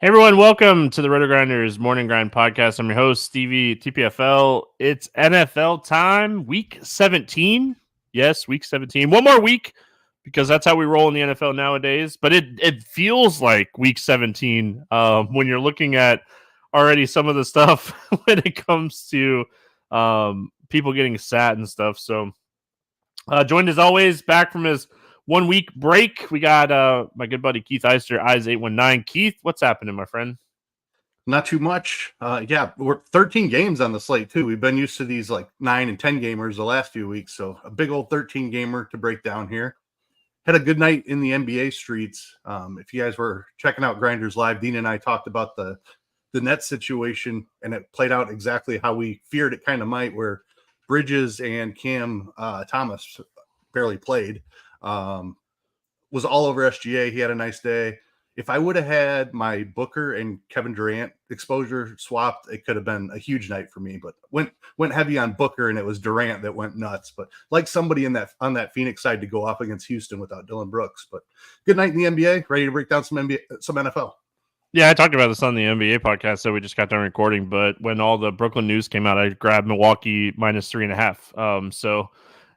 Hey everyone, welcome to the RotoGrinders Morning Grind Podcast. I'm your host, Stevietpfl. It's NFL time, week 17. Yes, week 17. One more week because that's how we roll in the NFL nowadays. But it feels like week 17 when you're looking at already some of the stuff when it comes to people getting sat and stuff. So joined as always back from his 1 week break. We got my good buddy Keith Eys819. Keith, what's happening, my friend? Not too much. We're 13 games on the slate too. We've been used to these like 9 and 10 gamers the last few weeks, so a big old 13 gamer to break down here. Had a good night in the NBA streets. If you guys were checking out Grinders Live, Dean and I talked about the net situation, and it played out exactly how we feared it kind of might, where Bridges and Cam Thomas barely played. Was all over SGA. He had a nice day. If I would have had my Booker and Kevin Durant exposure swapped, it could have been a huge night for me. But went heavy on Booker, and it was Durant that went nuts. But like somebody on that Phoenix side to go off against Houston without Dylan Brooks. But good night in the NBA. Ready to break down some NFL. Yeah, I talked about this on the NBA podcast, so we just got done recording. But when all the Brooklyn news came out, I grabbed Milwaukee minus 3.5. So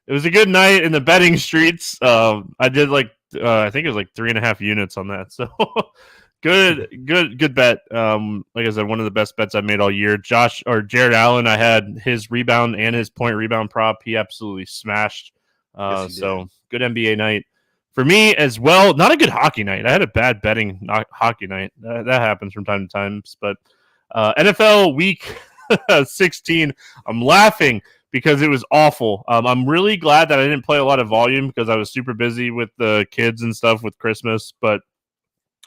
it was a good night in the betting streets. I did I think it was like 3.5 units on that. So good bet. Like I said, one of the best bets I made all year. Jared Allen, I had his rebound and his point rebound prop. He absolutely smashed. So good NBA night for me as well. Not a good hockey night. I had a bad betting hockey night. That happens from time to time. But NFL week 16, I'm laughing because it was awful. I'm really glad that I didn't play a lot of volume because I was super busy with the kids and stuff with Christmas. But,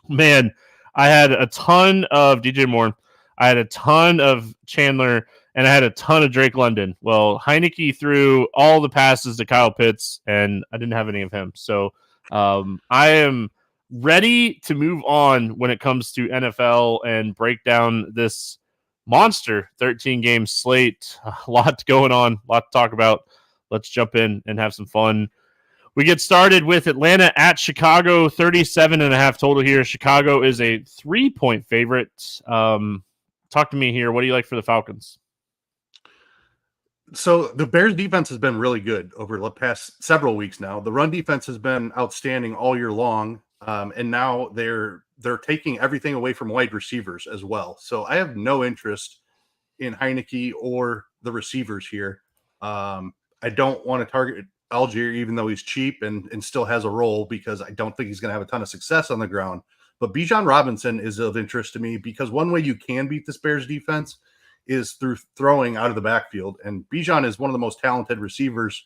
man, I had a ton of DJ Moore. I had a ton of Chandler, and I had a ton of Drake London. Well, Heineke threw all the passes to Kyle Pitts, and I didn't have any of him. So I am ready to move on when it comes to NFL and break down this monster 13-game slate. A lot going on, a lot to talk about. Let's jump in and have some fun. We get started with Atlanta at Chicago, 37.5 total here. Chicago is a 3-point favorite. Talk to me here. What do you like for the Falcons? So the Bears defense has been really good over the past several weeks now. The run defense has been outstanding all year long. And now they're taking everything away from wide receivers as well. So I have no interest in Heineke or the receivers here. I don't want to target Algier, even though he's cheap and still has a role, because I don't think he's going to have a ton of success on the ground. But Bijan Robinson is of interest to me because one way you can beat this Bears defense is through throwing out of the backfield. And Bijan is one of the most talented receivers.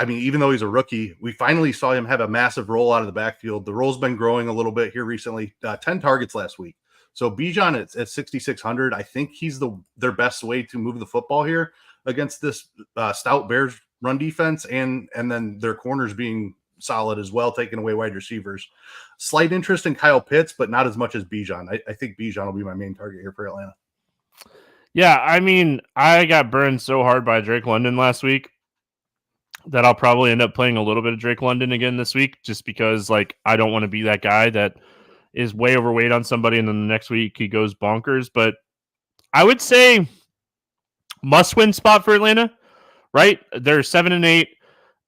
I mean, even though he's a rookie, we finally saw him have a massive roll out of the backfield. The roll's been growing a little bit here recently. 10 targets last week. So Bijan at 6,600, I think he's their best way to move the football here against this stout Bears run defense, and then their corners being solid as well, taking away wide receivers. Slight interest in Kyle Pitts, but not as much as Bijan. I think Bijan will be my main target here for Atlanta. Yeah, I mean, I got burned so hard by Drake London last week that I'll probably end up playing a little bit of Drake London again this week, just because I don't want to be that guy that is way overweight on somebody and then the next week he goes bonkers. But I would say must-win spot for Atlanta, right? They're 7-8.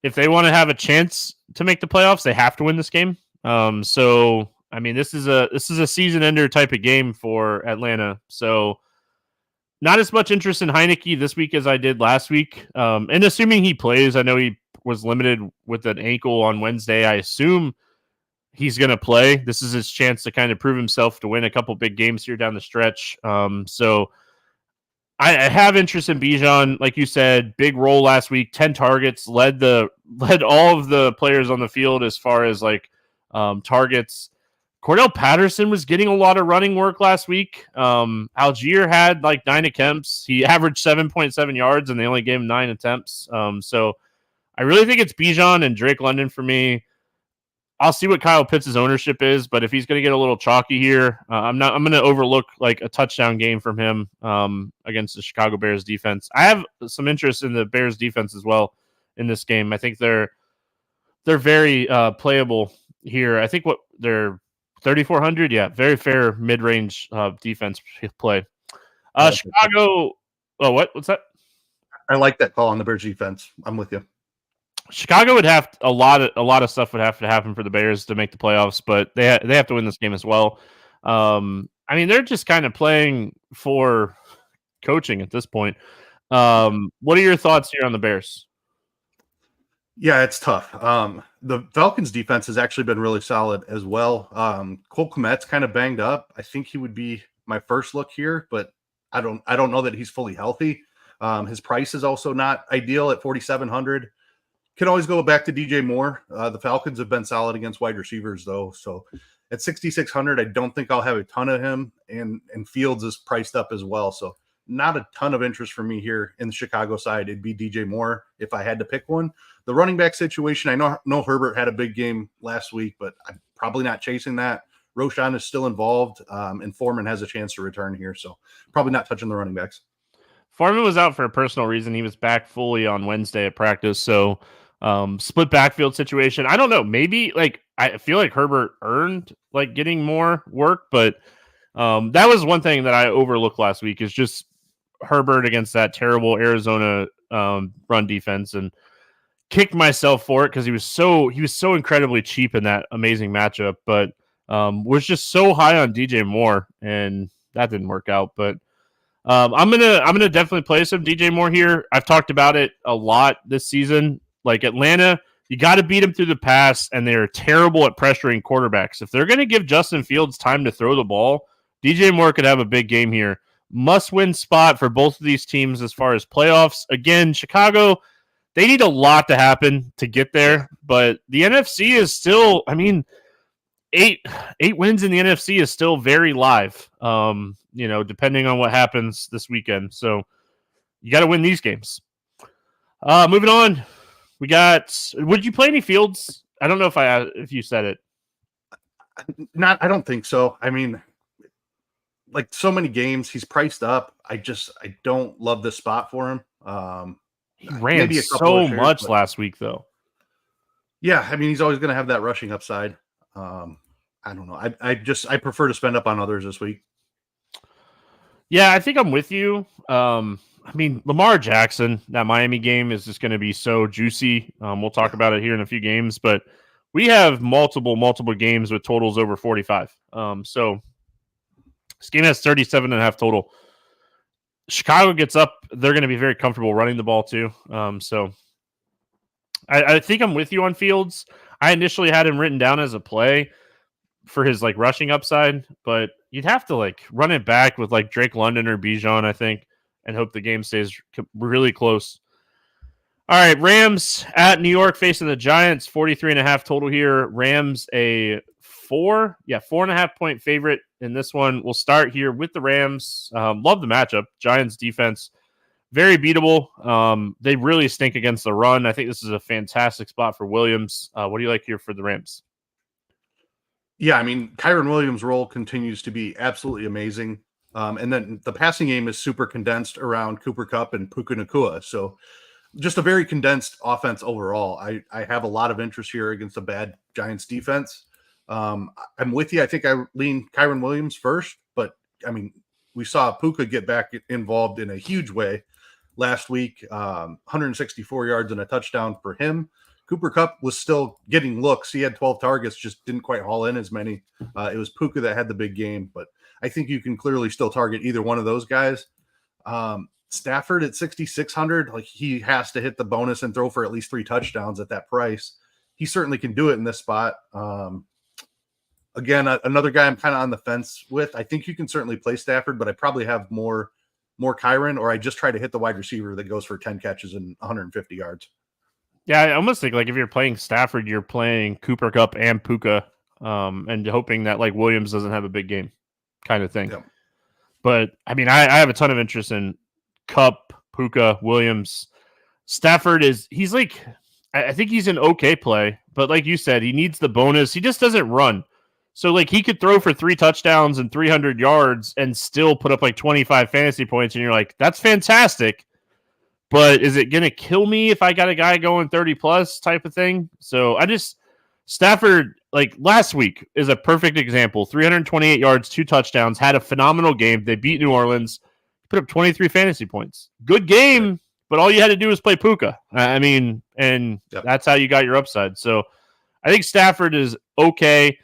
If they want to have a chance to make the playoffs, they have to win this game. So I mean, this is a season ender type of game for Atlanta. So not as much interest in Heineke this week as I did last week. And assuming he plays, I know he was limited with an ankle on Wednesday. I assume he's going to play. This is his chance to kind of prove himself to win a couple big games here down the stretch. So I have interest in Bijan. Like you said, big role last week, 10 targets, led all of the players on the field as far as targets. Cordell Patterson was getting a lot of running work last week. Algier had 9 attempts. He averaged 7.7 yards, and they only gave him 9 attempts. So I really think it's Bijan and Drake London for me. I'll see what Kyle Pitts' ownership is, but if he's going to get a little chalky here, I'm going to overlook a touchdown game from him against the Chicago Bears defense. I have some interest in the Bears defense as well in this game. I think they're very playable here. I think what they're 3,400. Yeah, very fair mid-range defense play. Yeah, Chicago. Oh, what's that? I like that call on the Bears defense. I'm with you. Chicago would have a lot of stuff would have to happen for the Bears to make the playoffs, but they have to win this game as well. I mean, they're just kind of playing for coaching at this point. What are your thoughts here on the Bears? Yeah, it's tough. The Falcons defense has actually been really solid as well. Cole Kmet's kind of banged up. I think he would be my first look here, but I don't know that he's fully healthy. His price is also not ideal at 4,700. Can always go back to DJ Moore. The Falcons have been solid against wide receivers though. So at 6,600, I don't think I'll have a ton of him, and Fields is priced up as well. So not a ton of interest for me here in the Chicago side. It'd be DJ Moore if I had to pick one. The running back situation, I know Herbert had a big game last week, but I'm probably not chasing that. Roschon is still involved, and Foreman has a chance to return here. So probably not touching the running backs. Foreman was out for a personal reason. He was back fully on Wednesday at practice. So split backfield situation. I don't know. Maybe I feel like Herbert earned getting more work, but that was one thing that I overlooked last week is just Herbert against that terrible Arizona run defense, and kicked myself for it because he was so incredibly cheap in that amazing matchup, but was just so high on DJ Moore, and that didn't work out. But I'm gonna definitely play some DJ Moore here. I've talked about it a lot this season. Like Atlanta, you got to beat them through the pass, and they're terrible at pressuring quarterbacks. If they're going to give Justin Fields time to throw the ball, DJ Moore could have a big game here. Must-win spot for both of these teams as far as playoffs. Again, Chicago, they need a lot to happen to get there, but the NFC is still, I mean, eight wins in the NFC is still very live, depending on what happens this weekend. So you got to win these games. Moving on. Would you play any Fields? I don't know if you said it. I don't think so. I mean, so many games, he's priced up. I don't love this spot for him. He ran so much last week, though. Yeah, I mean, he's always going to have that rushing upside. I don't know. I prefer to spend up on others this week. Yeah, I think I'm with you. I mean, Lamar Jackson, that Miami game is just going to be so juicy. We'll talk about it here in a few games, but we have multiple games with totals over 45. So this game has 37.5 total. Chicago gets up. They're going to be very comfortable running the ball too. So I think I'm with you on Fields. I initially had him written down as a play for his rushing upside, but you'd have to run it back with Drake London or Bijan, I think, and hope the game stays really close. All right, Rams at New York facing the Giants, 43.5 total here. Rams a 4.5 point favorite in this one. We'll start here with the Rams. Love the matchup. Giants defense, very beatable. They really stink against the run. I think this is a fantastic spot for Williams. What do you like here for the Rams? Yeah, I mean, Kyren Williams' role continues to be absolutely amazing. And then the passing game is super condensed around Cooper Kupp and Puka Nacua. So just a very condensed offense overall. I have a lot of interest here against a bad Giants defense. I'm with you. I think I lean Kyren Williams first, but I mean, we saw Puka get back involved in a huge way last week. 164 yards and a touchdown for him. Cooper Kupp was still getting looks. He had 12 targets, just didn't quite haul in as many. It was Puka that had the big game, but I think you can clearly still target either one of those guys. Stafford at 6,600, he has to hit the bonus and throw for at least 3 touchdowns at that price. He certainly can do it in this spot. Again, another guy I'm kind of on the fence with. I think you can certainly play Stafford, but I probably have more Kyren, or I just try to hit the wide receiver that goes for 10 catches and 150 yards. Yeah, I almost think if you're playing Stafford, you're playing Cooper Kupp and Puka, and hoping that Williams doesn't have a big game, kind of thing. Yeah. But I mean, I have a ton of interest in Kupp, Puka, Williams. Stafford he's I think he's an okay play, but like you said, he needs the bonus. He just doesn't run. So he could throw for 3 touchdowns and 300 yards and still put up 25 fantasy points, and you're like, that's fantastic. But is it going to kill me if I got a guy going 30 plus type of thing? So Stafford, like last week, is a perfect example. 328 yards, 2 touchdowns, had a phenomenal game. They beat New Orleans, put up 23 fantasy points. Good game, but all you had to do was play Puka. I mean, and that's how you got your upside. So I think Stafford is okay.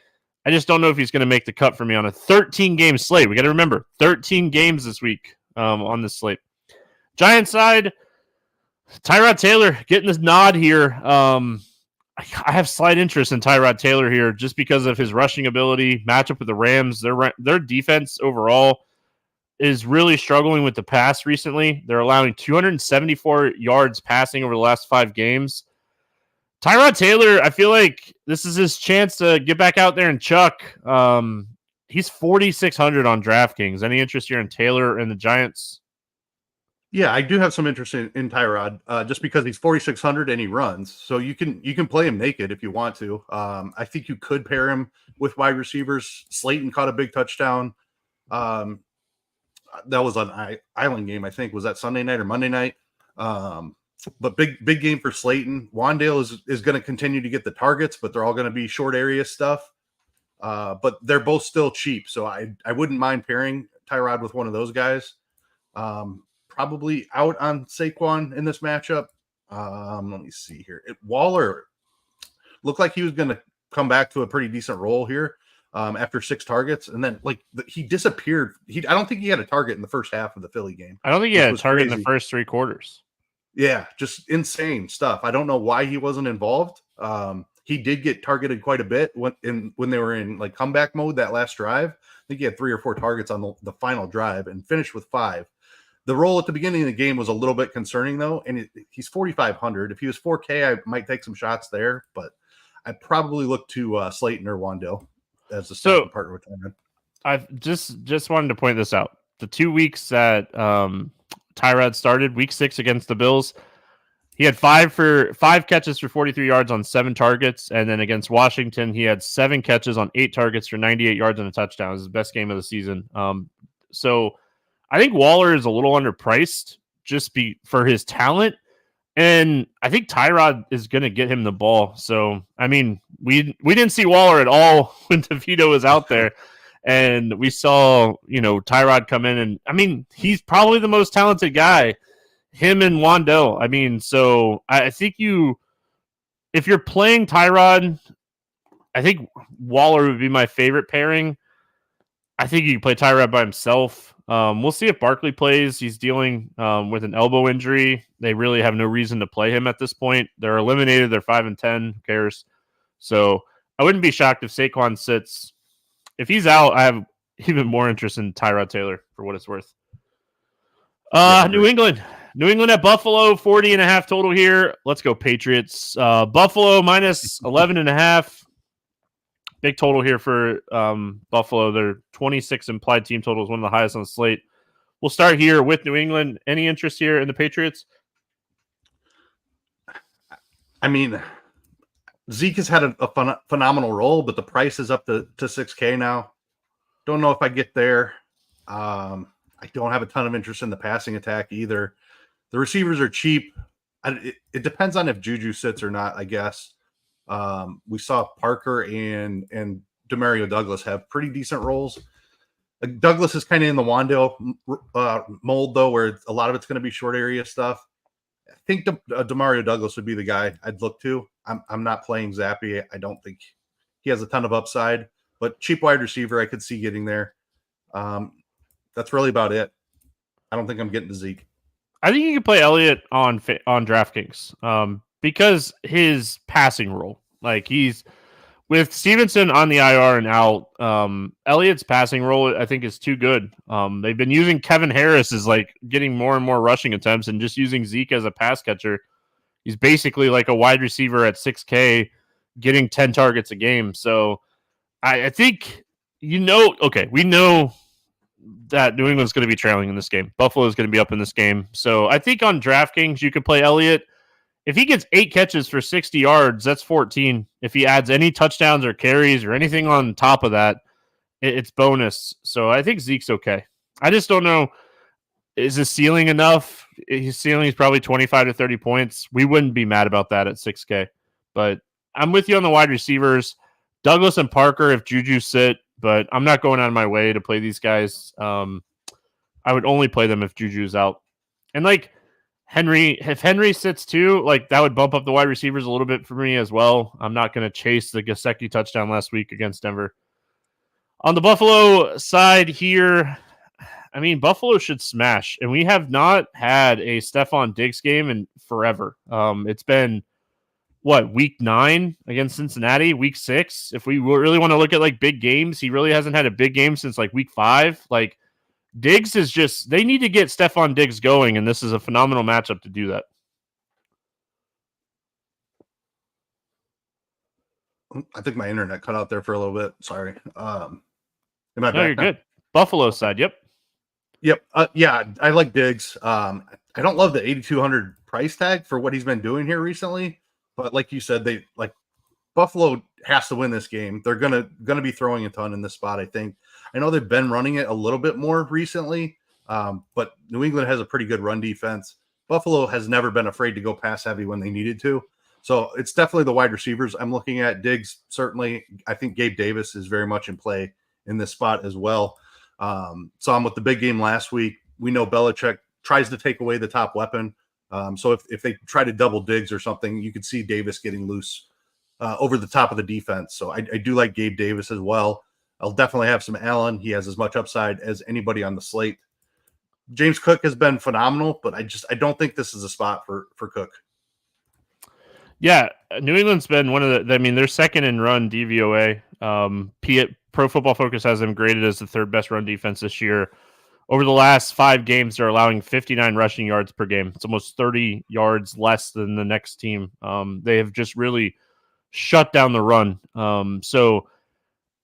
I just don't know if he's going to make the cut for me on a 13-game slate. We got to remember, 13 games this week on this slate. Giants side, Tyrod Taylor getting this nod here. I have slight interest in Tyrod Taylor here just because of his rushing ability, matchup with the Rams. Their defense overall is really struggling with the pass recently. They're allowing 274 yards passing over the last 5 games. Tyrod Taylor, I feel like this is his chance to get back out there and chuck. He's 4,600 on DraftKings. Any interest here in Taylor and the Giants? Yeah, I do have some interest in Tyrod, just because he's 4,600 and he runs. So you can play him naked if you want to. I think you could pair him with wide receivers. Slayton caught a big touchdown. That was an Island game, I think. Was that Sunday night or Monday night? But big game for Slayton. Wandale is going to continue to get the targets, but they're all going to be short area stuff. But they're both still cheap, so I wouldn't mind pairing Tyrod with one of those guys. Probably out on Saquon in this matchup. Let me see here. Waller looked like he was going to come back to a pretty decent role here after 6 targets, and then he disappeared. I don't think he had a target in the first half of the Philly game. I don't think he had a target in the first 3 quarters. Yeah, just insane stuff. I don't know why he wasn't involved. He did get targeted quite a bit when they were in comeback mode that last drive. I think he had 3 or 4 targets on the final drive and finished with 5. The role at the beginning of the game was a little bit concerning though, and he's 4,500. If he was 4K, I might take some shots there, but I'd probably look to Slayton or Wandale as the starting partner with Tyrod. I've just wanted to point this out. The 2 weeks that Tyrod started, week 6 against the Bills, he had 5 catches for 43 yards on 7 targets, and then against Washington, he had 7 catches on 8 targets for 98 yards and a touchdown. It was his best game of the season. So I think Waller is a little underpriced just for his talent, and I think Tyrod is going to get him the ball. So I mean, we didn't see Waller at all when DeVito was out there. And we saw, Tyrod come in, and I mean, he's probably the most talented guy, him and Wandale. I mean, so I think if you're playing Tyrod, I think Waller would be my favorite pairing. I think you can play Tyrod by himself. We'll see if Barkley plays. He's dealing with an elbow injury. They really have no reason to play him at this point. They're eliminated. They're 5-10. Who cares? So I wouldn't be shocked if Saquon sits. If he's out, I have even more interest in Tyrod Taylor for what it's worth. New England at Buffalo, 40.5 total here. Let's go Patriots. Buffalo minus 11.5. Big total here for Buffalo. Their 26 implied team total is one of the highest on the slate. We'll start here with New England. Any interest here in the Patriots? I mean, Zeke has had a phenomenal role, but the price is up to 6K now. Don't know if I get there. I don't have a ton of interest in the passing attack either. The receivers are cheap. It depends on if Juju sits or not, I guess. We saw Parker and Demario Douglas have pretty decent roles. Douglas is kind of in the Wandale mold, though, where a lot of it's going to be short area stuff. I think Demario Douglas would be the guy I'd look to. I'm not playing Zappy. I don't think he has a ton of upside, but cheap wide receiver I could see getting there. That's really about it. I don't think I'm getting to Zeke. I think you can play Elliott on DraftKings because his passing role, he's with Stevenson on the IR and out. Elliott's passing role, I think, is too good. They've been using Kevin Harris as getting more and more rushing attempts and just using Zeke as a pass catcher. He's basically like a wide receiver at 6K getting 10 targets a game. So I think, we know that New England's going to be trailing in this game. Buffalo is going to be up in this game. So I think on DraftKings, you could play Elliott. If he gets 8 catches for 60 yards, that's 14. If he adds any touchdowns or carries or anything on top of that, it's bonus. So I think Zeke's okay. I just don't know. Is his ceiling enough? His ceiling is probably 25 to 30 points. We wouldn't be mad about that at 6K. But I'm with you on the wide receivers. Douglas and Parker if Juju sit, but I'm not going out of my way to play these guys. I would only play them if Juju's out. And like if Henry sits too, like that would bump up the wide receivers a little bit for me as well. I'm not going to chase the Gesicki touchdown last week against Denver. On the Buffalo side here, I mean, Buffalo should smash, and we have not had a Stephon Diggs game in forever. It's been week 9 against Cincinnati, week 6. If we really want to look at like big games, he really hasn't had a big game since like week 5. Like Diggs is just, they need to get Stephon Diggs going, and this is a phenomenal matchup to do that. I think my internet cut out there for a little bit. Sorry. Am I No, back you're now? good. Buffalo side, yep. Yep. Yeah, I like Diggs. I don't love the 8,200 price tag for what he's been doing here recently, but like you said, they like Buffalo has to win this game. They're gonna be throwing a ton in this spot. I think. I know they've been running it a little bit more recently, but New England has a pretty good run defense. Buffalo has never been afraid to go pass heavy when they needed to. So it's definitely the wide receivers I'm looking at. Diggs, certainly. I think Gabe Davis is very much in play in this spot as well. So I'm with the big game last week. We know Belichick tries to take away the top weapon. So if they try to double Diggs or something, you could see Davis getting loose over the top of the defense. So I do like Gabe Davis as well. I'll definitely have some Allen. He has as much upside as anybody on the slate. James Cook has been phenomenal, but I don't think this is a spot for Cook. Yeah, New England's been one of the, I mean, they're second in run DVOA. Pro Football Focus has them graded as the third best run defense this year. Over the last 5 games, they're allowing 59 rushing yards per game. It's almost 30 yards less than the next team. They have just really shut down the run. So,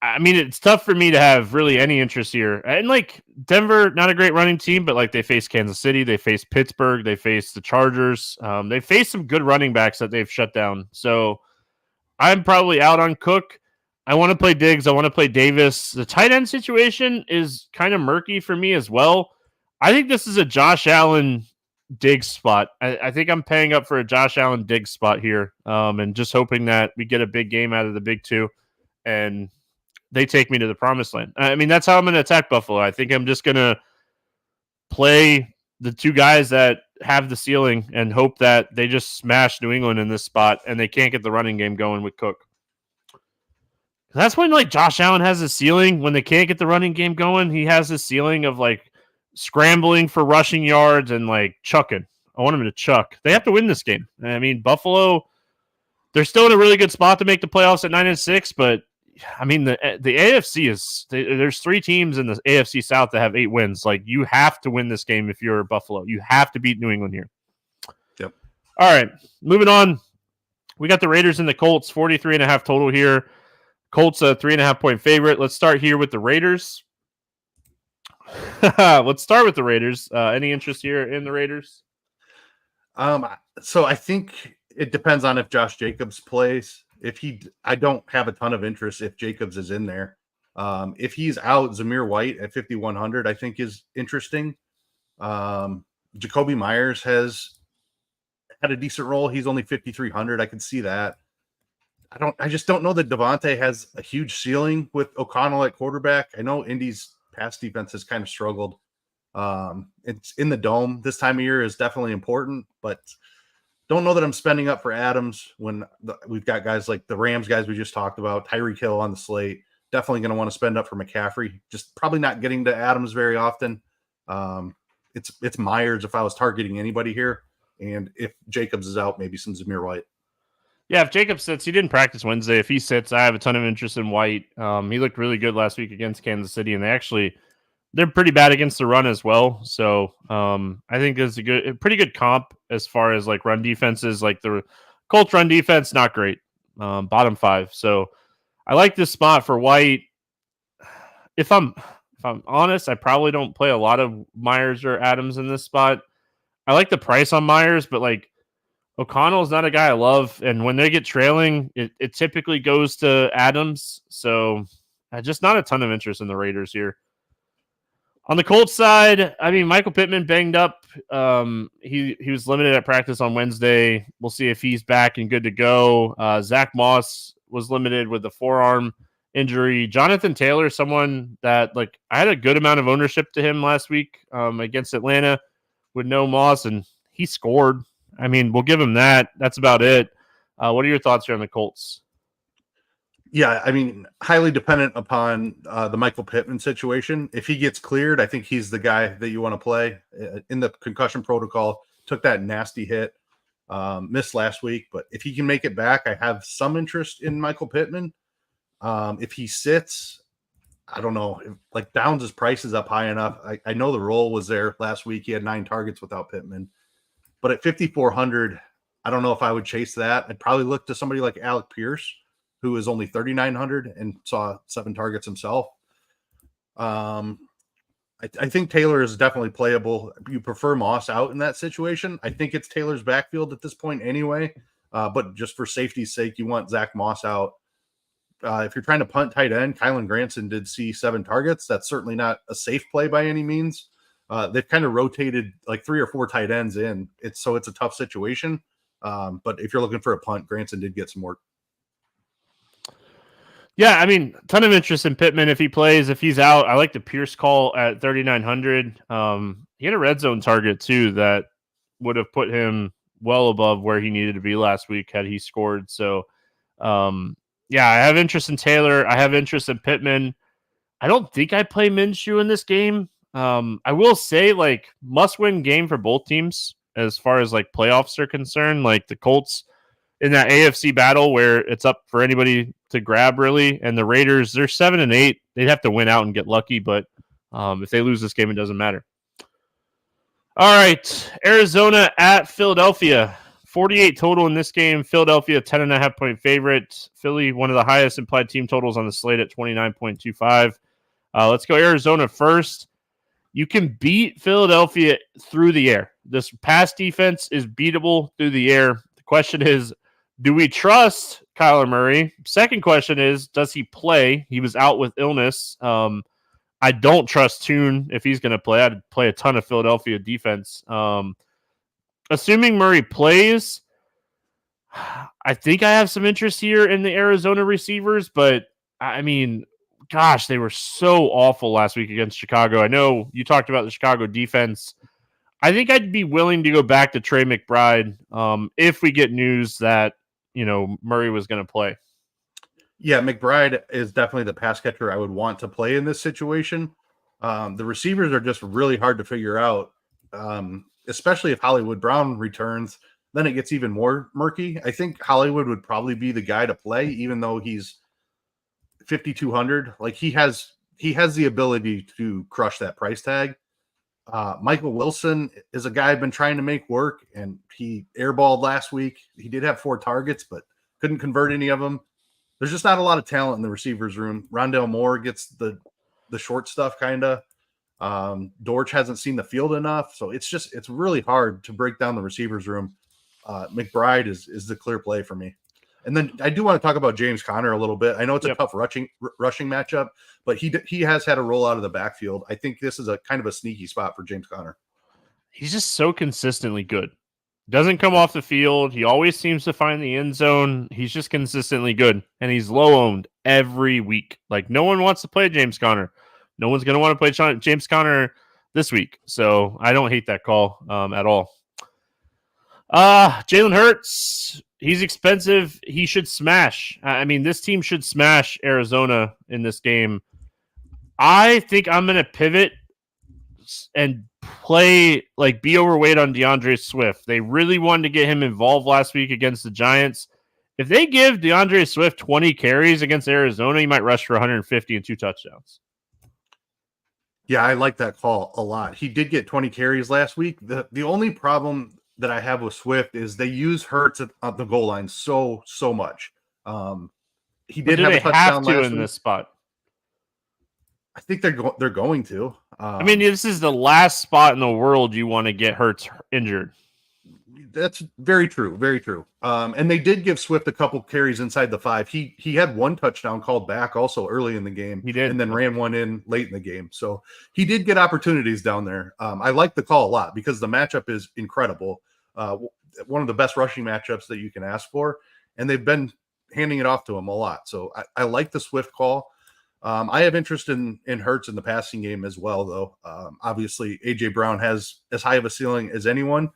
I mean, it's tough for me to have really any interest here. And like Denver, not a great running team, but like they face Kansas City, they face Pittsburgh, they face the Chargers. They face some good running backs that they've shut down. So I'm probably out on Cook. I want to play Diggs. I want to play Davis. The tight end situation is kind of murky for me as well. I think this is a Josh Allen Diggs spot. I think I'm paying up for a Josh Allen Diggs spot here, and just hoping that we get a big game out of the big two and they take me to the promised land. I mean, that's how I'm going to attack Buffalo. I think I'm just going to play the 2 guys that have the ceiling and hope that they just smash New England in this spot and they can't get the running game going with Cook. That's when like Josh Allen has a ceiling. When they can't get the running game going, he has a ceiling of like scrambling for rushing yards and like chucking. I want him to chuck. They have to win this game. I mean, Buffalo, they're still in a really good spot to make the playoffs at 9-6, but I mean, the AFC is there's 3 teams in the AFC South that have 8 wins. Like, you have to win this game if you're Buffalo. You have to beat New England here. Yep. All right, moving on. We got the Raiders and the Colts, 43.5 total here. Colts a 3.5 point favorite. Let's start here with the Raiders. Let's start with the Raiders. Any interest here in the Raiders? So I think it depends on if Josh Jacobs plays. I don't have a ton of interest if Jacobs is in there. If he's out, Zamir White at 5,100, I think is interesting. Jacoby Myers has had a decent role. He's only 5,300. I can see that. I just don't know that Devontae has a huge ceiling with O'Connell at quarterback. I know Indy's pass defense has kind of struggled. It's in the dome. This time of year is definitely important, but don't know that I'm spending up for Adams when we've got guys like the Rams guys we just talked about, Tyreek Hill on the slate. Definitely going to want to spend up for McCaffrey. Just probably not getting to Adams very often. It's Myers if I was targeting anybody here. And if Jacobs is out, maybe some Zamir White. Yeah, if Jacobs sits, he didn't practice Wednesday. If he sits, I have a ton of interest in White. He looked really good last week against Kansas City, and they're pretty bad against the run as well. So I think it's a pretty good comp as far as like run defenses. Like the Colts run defense, not great, bottom 5. So I like this spot for White. If I'm honest, I probably don't play a lot of Myers or Adams in this spot. I like the price on Myers, but like O'Connell's not a guy I love, and when they get trailing, it typically goes to Adams. So just not a ton of interest in the Raiders here. On the Colts side, I mean, Michael Pittman banged up. He was limited at practice on Wednesday. We'll see if he's back and good to go. Zach Moss was limited with the forearm injury. Jonathan Taylor, someone that like I had a good amount of ownership to him last week against Atlanta with no Moss, and he scored. I mean, we'll give him that. That's about it. What are your thoughts here on the Colts? Yeah, I mean, highly dependent upon the Michael Pittman situation. If he gets cleared, I think he's the guy that you want to play in the concussion protocol. Took that nasty hit, missed last week, but if he can make it back, I have some interest in Michael Pittman. If he sits, I don't know. Like Downs' price is up high enough. I know the role was there last week. He had 9 targets without Pittman, but at 5,400, I don't know if I would chase that. I'd probably look to somebody like Alec Pierce, who is only 3,900 and saw 7 targets himself. I think Taylor is definitely playable. You prefer Moss out in that situation. I think it's Taylor's backfield at this point anyway, but just for safety's sake, you want Zach Moss out. If you're trying to punt tight end, Kylen Granson did see 7 targets. That's certainly not a safe play by any means. They've kind of rotated like 3 or 4 tight ends in. It's a tough situation. But if you're looking for a punt, Granson did get some work. Yeah, I mean, ton of interest in Pittman if he plays. If he's out, I like the Pierce call at 3,900. He had a red zone target too that would have put him well above where he needed to be last week had he scored. So, yeah, I have interest in Taylor. I have interest in Pittman. I don't think I play Minshew in this game. I will say, like, must-win game for both teams as far as like playoffs are concerned. Like the Colts in that AFC battle where it's up for anybody to grab, really. And the Raiders, they're 7-8. They'd have to win out and get lucky, but if they lose this game, it doesn't matter. All right, Arizona at Philadelphia. 48 total in this game. Philadelphia, 10.5-point favorite. Philly, one of the highest implied team totals on the slate at 29.25. Let's go Arizona first. You can beat Philadelphia through the air. This pass defense is beatable through the air. The question is, do we trust Kyler Murray? Second question is, does he play? He was out with illness. I don't trust Tune if he's going to play. I'd play a ton of Philadelphia defense. Assuming Murray plays, I think I have some interest here in the Arizona receivers, but I mean, gosh, they were so awful last week against Chicago. I know you talked about the Chicago defense. I think I'd be willing to go back to Trey McBride if we get news that, Murray was going to play. Yeah, McBride is definitely the pass catcher I would want to play in this situation. The receivers are just really hard to figure out, especially if Hollywood Brown returns. Then it gets even more murky. I think Hollywood would probably be the guy to play, even though he's 5,200. Like he has the ability to crush that price tag. Michael Wilson is a guy I've been trying to make work, and he airballed last week. He did have 4 targets, but couldn't convert any of them. There's just not a lot of talent in the receivers room. Rondale Moore gets the short stuff, kind of. Dortch hasn't seen the field enough, so it's really hard to break down the receivers room. McBride is the clear play for me. And then I do want to talk about James Conner a little bit. I know it's a tough rushing matchup, but he has had a roll out of the backfield. I think this is a kind of a sneaky spot for James Conner. He's just so consistently good. Doesn't come off the field. He always seems to find the end zone. He's just consistently good, and he's low owned every week. Like no one wants to play James Conner. No one's going to want to play James Conner this week. So I don't hate that call at all. Jalen Hurts, he's expensive. He should smash. I mean, this team should smash Arizona in this game. I think I'm going to pivot and be overweight on DeAndre Swift. They really wanted to get him involved last week against the Giants. If they give DeAndre Swift 20 carries against Arizona, he might rush for 150 and 2 touchdowns. Yeah, I like that call a lot. He did get 20 carries last week. The only problem that I have with Swift is they use Hurts at the goal line so much. He did have a touchdown last week. In this spot. I think they're going to. I mean, this is the last spot in the world you want to get Hurts injured. That's very true. Very true. And they did give Swift a couple carries inside the 5. He had one touchdown called back also early in the game. He did. And then ran one in late in the game. So he did get opportunities down there. I like the call a lot because the matchup is incredible. One of the best rushing matchups that you can ask for. And they've been handing it off to him a lot. So I like the Swift call. I have interest in Hurts in the passing game as well, though. Obviously, A.J. Brown has as high of a ceiling as anyone.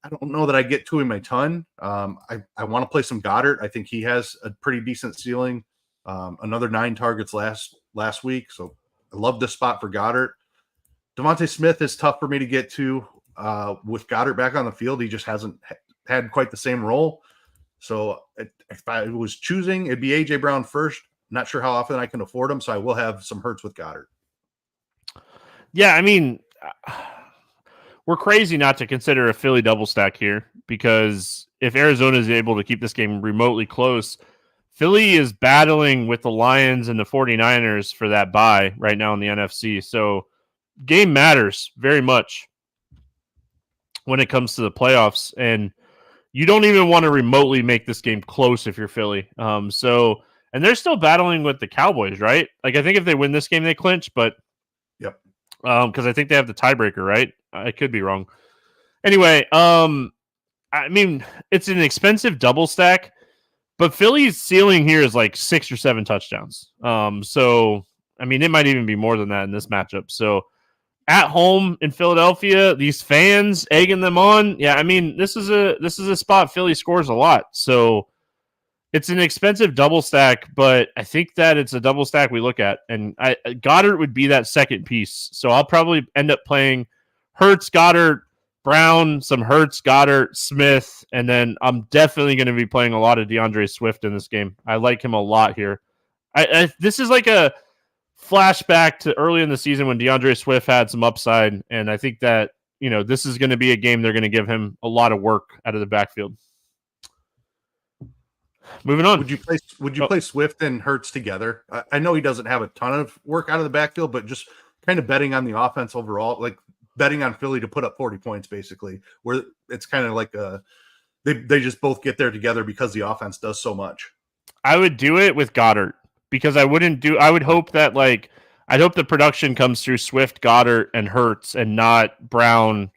I don't know that I get to him a ton. I want to play some Goddard. I think he has a pretty decent ceiling. Another 9 targets last week. So I love this spot for Goddard. Devontae Smith is tough for me to get to with Goddard back on the field. He just hasn't had quite the same role. So if I was choosing, it'd be A.J. Brown first. Not sure how often I can afford him, so I will have some Hurts with Goddard. Yeah, I mean, we're crazy not to consider a Philly double stack here because if Arizona is able to keep this game remotely close, Philly is battling with the Lions and the 49ers for that bye right now in the NFC. So game matters very much when it comes to the playoffs, and you don't even want to remotely make this game close if you're Philly. And they're still battling with the Cowboys, right? Like, I think if they win this game, they clinch, but yep. Because I think they have the tiebreaker, right? I could be wrong. Anyway, I mean, it's an expensive double stack, but Philly's ceiling here is like 6 or 7 touchdowns. So, I mean, it might even be more than that in this matchup. So, at home in Philadelphia, these fans egging them on. Yeah, I mean, this is a spot Philly scores a lot. So, it's an expensive double stack, but I think that it's a double stack we look at. And Goddard would be that second piece. So I'll probably end up playing Hurts, Goddard, Brown, some Hurts, Goddard, Smith, and then I'm definitely going to be playing a lot of DeAndre Swift in this game. I like him a lot here. This is like a flashback to early in the season when DeAndre Swift had some upside, and I think that, you know, this is going to be a game they're going to give him a lot of work out of the backfield. Moving on. Would you play Swift and Hurts together? I know he doesn't have a ton of work out of the backfield, but just kind of betting on the offense overall, like betting on Philly to put up 40 points, basically, where it's kind of like they just both get there together because the offense does so much. I would do it with Goddard because I would hope that I'd hope the production comes through Swift, Goddard, and Hurts and not Brown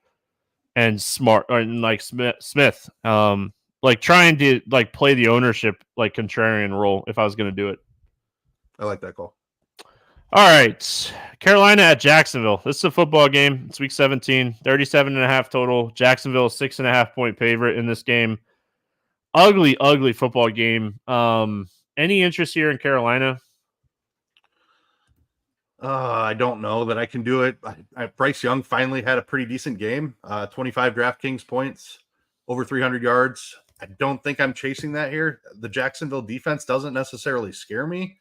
and Smart or like Smith. Like trying to like play the ownership like contrarian role if I was going to do it. I like that call. All right. Carolina at Jacksonville. This is a football game. It's week 17, 37.5 total. Jacksonville 6.5 point favorite in this game. Ugly football game. Any interest here in Carolina? I don't know that I can do it. Bryce Young finally had a pretty decent game. 25 DraftKings points, over 300 yards. I don't think I'm chasing that here. The Jacksonville defense doesn't necessarily scare me.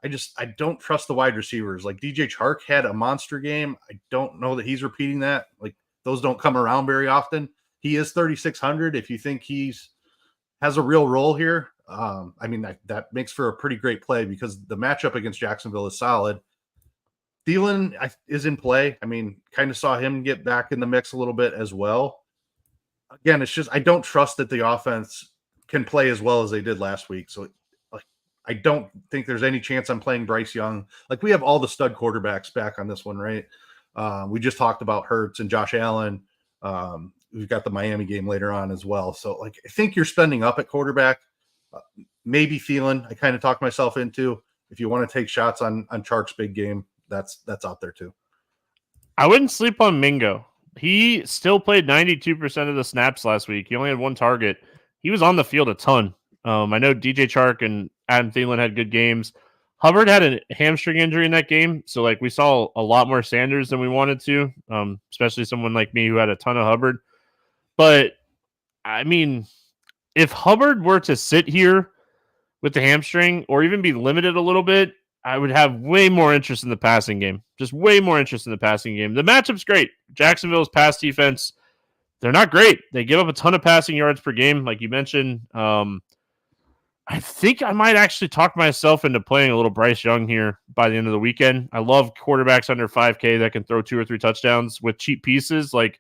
I don't trust the wide receivers. Like DJ Chark had a monster game. I don't know that he's repeating that. Like those don't come around very often. He is 3,600. If you think has a real role here, I mean, that makes for a pretty great play because the matchup against Jacksonville is solid. Thielen is in play. I mean, kind of saw him get back in the mix a little bit as well. Again, it's just I don't trust that the offense can play as well as they did last week. So I don't think there's any chance I'm playing Bryce Young. Like we have all the stud quarterbacks back on this one, right? We just talked about Hurts and Josh Allen. We've got the Miami game later on as well. So like I think you're spending up at quarterback. Maybe Thielen, I kind of talked myself into. If you want to take shots on Chark's big game, that's out there too. I wouldn't sleep on Mingo. He still played 92% of the snaps last week. He only had one target. He was on the field a ton. I know DJ Chark and Adam Thielen had good games. Hubbard had a hamstring injury in that game, so like we saw a lot more Sanders than we wanted to, especially someone like me who had a ton of Hubbard. But, I mean, if Hubbard were to sit here with the hamstring or even be limited a little bit, I would have way more interest in the passing game. Just way more interest in the passing game. The matchup's great. Jacksonville's pass defense, they're not great. They give up a ton of passing yards per game, like you mentioned. I think I might actually talk myself into playing a little Bryce Young here by the end of the weekend. I love quarterbacks under 5K that can throw 2 or 3 touchdowns with cheap pieces. Like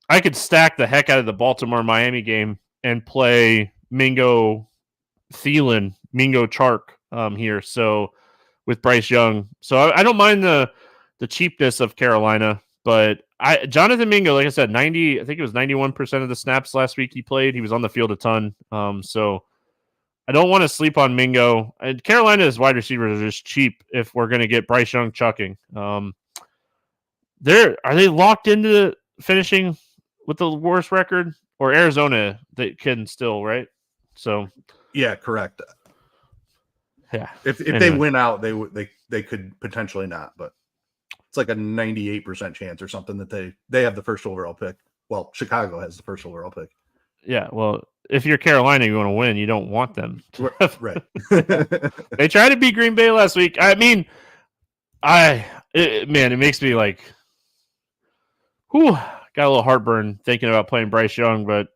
I could stack the heck out of the Baltimore-Miami game and play Mingo Chark here. So with Bryce Young. So I don't mind the cheapness of Carolina, but Jonathan Mingo, like I said, I think it was 91% of the snaps last week he played. He was on the field a ton. So I don't want to sleep on Mingo. And Carolina's wide receivers are just cheap if we're going to get Bryce Young chucking. Are they locked into finishing with the worst record, or Arizona they can still, right? So yeah, correct. Yeah. If they win out, they could potentially not, but it's like a 98% chance or something that they have the first overall pick. Well, Chicago has the first overall pick. Yeah, well, if you're Carolina, you want to win. You don't want them. Right. They tried to beat Green Bay last week. I mean, it makes me like, got a little heartburn thinking about playing Bryce Young. But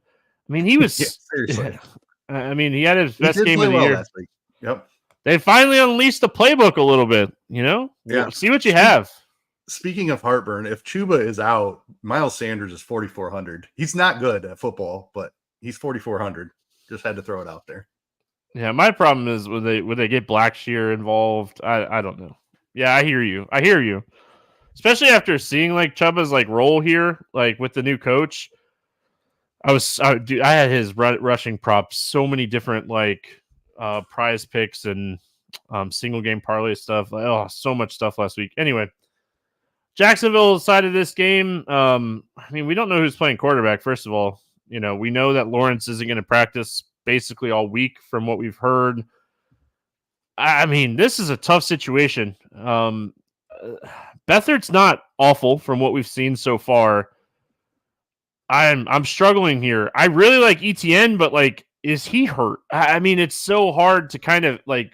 I mean, he was seriously. I mean, he had his best game of the year last week. Yep. They finally unleashed the playbook a little bit. Yeah. See what you have. Speaking of heartburn, if Chuba is out, Miles Sanders is 4,400. He's not good at football, but he's 4,400. Just had to throw it out there. Yeah, my problem is would they get Blackshear involved? I don't know. Yeah, I hear you. Especially after seeing like Chuba's like role here, like with the new coach. I had his rushing props, so many different like prize picks and single game parlay stuff. So much stuff last week. Anyway. Jacksonville side of this game, I mean, we don't know who's playing quarterback, first of all. We know that Lawrence isn't going to practice basically all week from what we've heard. I mean, this is a tough situation. Beathard's not awful from what we've seen so far. I'm struggling here. I really like ETN, but like, is he hurt? I mean, it's so hard to kind of like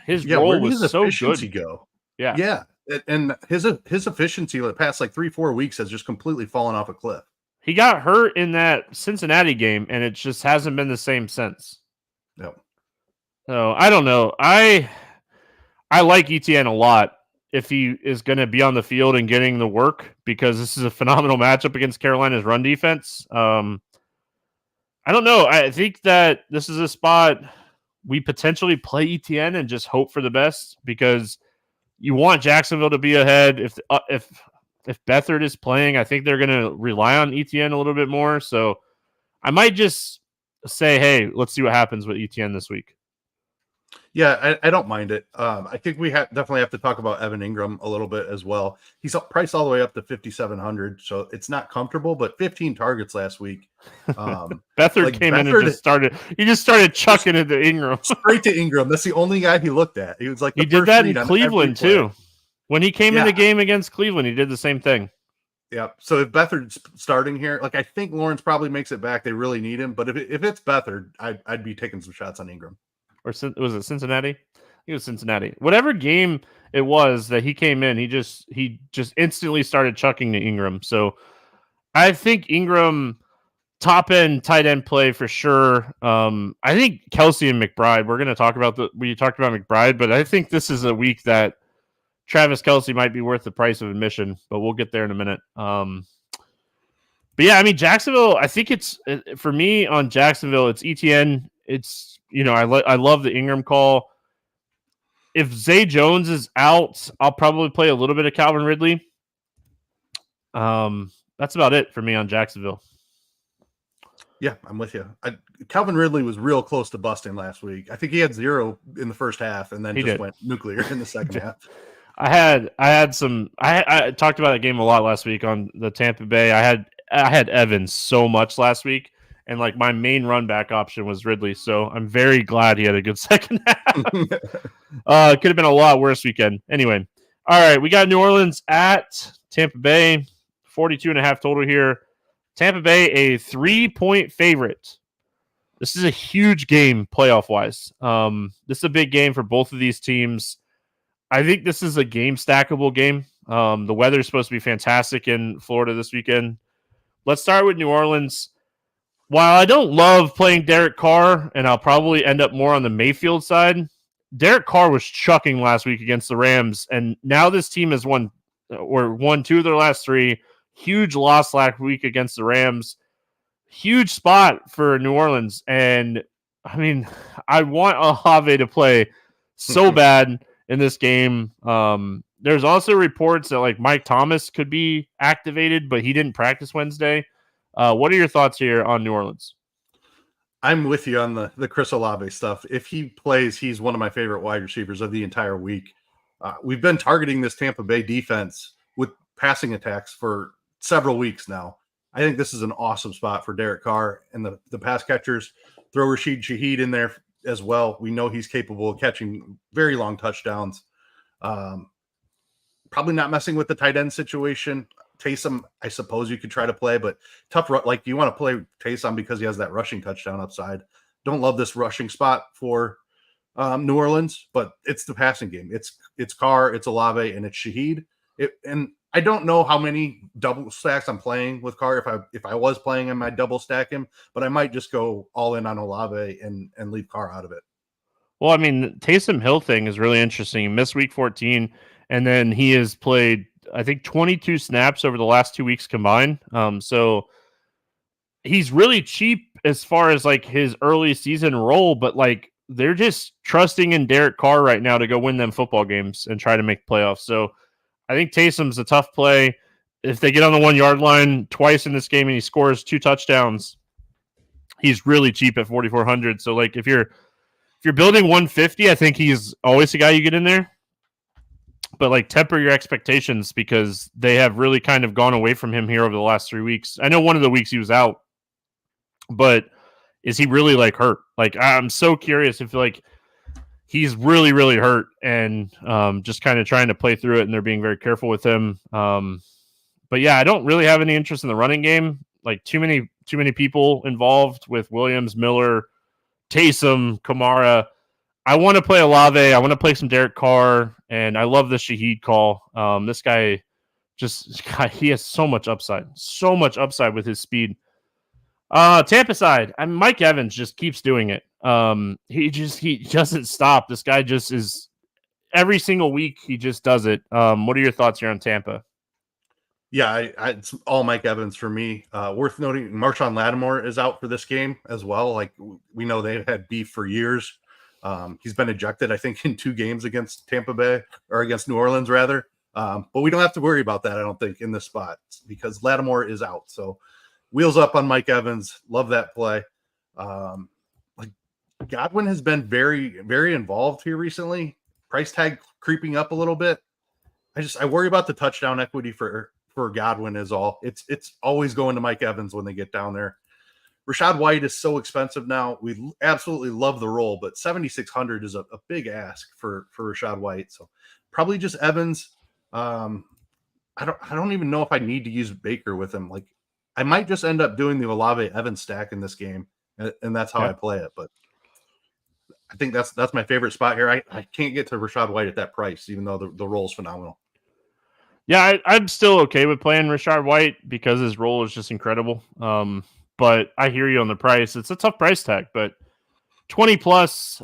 his role was so good. Go? Yeah. Yeah. And his efficiency the past like 3-4 weeks has just completely fallen off a cliff. He got hurt in that Cincinnati game, and it just hasn't been the same since. No. So I don't know. I like ETN a lot if he is going to be on the field and getting the work, because this is a phenomenal matchup against Carolina's run defense. I don't know. I think that this is a spot we potentially play ETN and just hope for the best, because you want Jacksonville to be ahead. If Beathard is playing, I think they're going to rely on ETN a little bit more. So I might just say, hey, let's see what happens with ETN this week. Yeah, I don't mind it. I think we definitely have to talk about Evan Ingram a little bit as well. He's priced all the way up to 5,700, so it's not comfortable, but 15 targets last week. Beathard came in and just started chucking into Ingram. Straight to Ingram. That's the only guy he looked at. He was like, he did that in Cleveland too. When he came in the game against Cleveland, he did the same thing. Yeah. So if Beathard's starting here, like I think Lawrence probably makes it back. They really need him. But if it's Beathard, I'd be taking some shots on Ingram. Or was it Cincinnati? I think it was Cincinnati. Whatever game it was that he came in, he just instantly started chucking to Ingram. So I think Ingram top end tight end play for sure. I think Kelsey and McBride. We're going to talk about we talked about McBride, but I think this is a week that Travis Kelsey might be worth the price of admission. But we'll get there in a minute. But yeah, I mean Jacksonville. I think it's for me on Jacksonville. It's ETN. It's I love the Ingram call. If Zay Jones is out, I'll probably play a little bit of Calvin Ridley. That's about it for me on Jacksonville. Yeah, I'm with you. Calvin Ridley was real close to busting last week. I think he had 0 in the first half and then went nuclear in the second half. I talked about that game a lot last week on the Tampa Bay. I had Evans so much last week. And like my main run back option was Ridley, so I'm very glad he had a good second half. It could have been a lot worse weekend. Anyway, all right, we got New Orleans at Tampa Bay, 42.5 total here. Tampa Bay a 3-point favorite. This is a huge game playoff wise. This is a big game for both of these teams. I think this is a game stackable game. The weather is supposed to be fantastic in Florida this weekend. Let's start with New Orleans. While I don't love playing Derek Carr, and I'll probably end up more on the Mayfield side, Derek Carr was chucking last week against the Rams, and now this team has won 2 of their last 3, Huge loss last week against the Rams. Huge spot for New Orleans. And I mean, I want Olave to play so bad in this game. There's also reports that like Mike Thomas could be activated, but he didn't practice Wednesday. What are your thoughts here on New Orleans? I'm with you on the Chris Olave stuff. If he plays, he's one of my favorite wide receivers of the entire week. We've been targeting this Tampa Bay defense with passing attacks for several weeks now. I think this is an awesome spot for Derek Carr and the pass catchers. Throw Rashid Shaheed in there as well. We know he's capable of catching very long touchdowns. Probably not messing with the tight end situation. Taysom, I suppose you could try to play, but tough. Like you want to play Taysom because he has that rushing touchdown upside. Don't love this rushing spot for New Orleans, but it's the passing game. It's Carr, it's Olave, and it's Shaheed. And I don't know how many double stacks I'm playing with Carr. If I was playing him, I'd double stack him, but I might just go all in on Olave and leave Carr out of it. Well, I mean, Taysom Hill thing is really interesting. He missed week 14, and then he has played, I think, 22 snaps over the last 2 weeks combined. So he's really cheap as far as like his early season role, but like they're just trusting in Derek Carr right now to go win them football games and try to make playoffs. So I think Taysom's a tough play. If they get on the 1 yard line twice in this game and he scores 2 touchdowns, he's really cheap at 4,400. So like if you're building 150, I think he's always the guy you get in there. But like temper your expectations because they have really kind of gone away from him here over the last 3 weeks. I know one of the weeks he was out, but is he really like hurt? Like I'm so curious if like he's really, really hurt and just kind of trying to play through it and they're being very careful with him. But yeah, I don't really have any interest in the running game. Like too many people involved with Williams, Miller, Taysom, Kamara. I want to play Olave. I want to play some Derek Carr, and I love the Shaheed call. This guy he has so much upside with his speed. Tampa side, I mean, Mike Evans just keeps doing it. He doesn't stop. This guy just is every single week. He just does it. What are your thoughts here on Tampa? Yeah, it's all Mike Evans for me. Worth noting, Marshawn Lattimore is out for this game as well. Like we know they've had beef for years. He's been ejected, I think, in 2 games against Tampa Bay or against New Orleans, rather. But we don't have to worry about that, I don't think, in this spot because Lattimore is out. So wheels up on Mike Evans. Love that play. Like Godwin has been very, very involved here recently. Price tag creeping up a little bit. I worry about the touchdown equity for Godwin is all. It's always going to Mike Evans when they get down there. Rachaad White is so expensive now. We absolutely love the role, but 7,600 is a big ask for Rachaad White. So probably just Evans. I don't even know if I need to use Baker with him. Like I might just end up doing the Olave Evans stack in this game, and that's how I play it. But I think that's my favorite spot here. I can't get to Rachaad White at that price, even though the role is phenomenal. Yeah, I'm still okay with playing Rachaad White because his role is just incredible. But I hear you on the price. It's a tough price tag, but 20 plus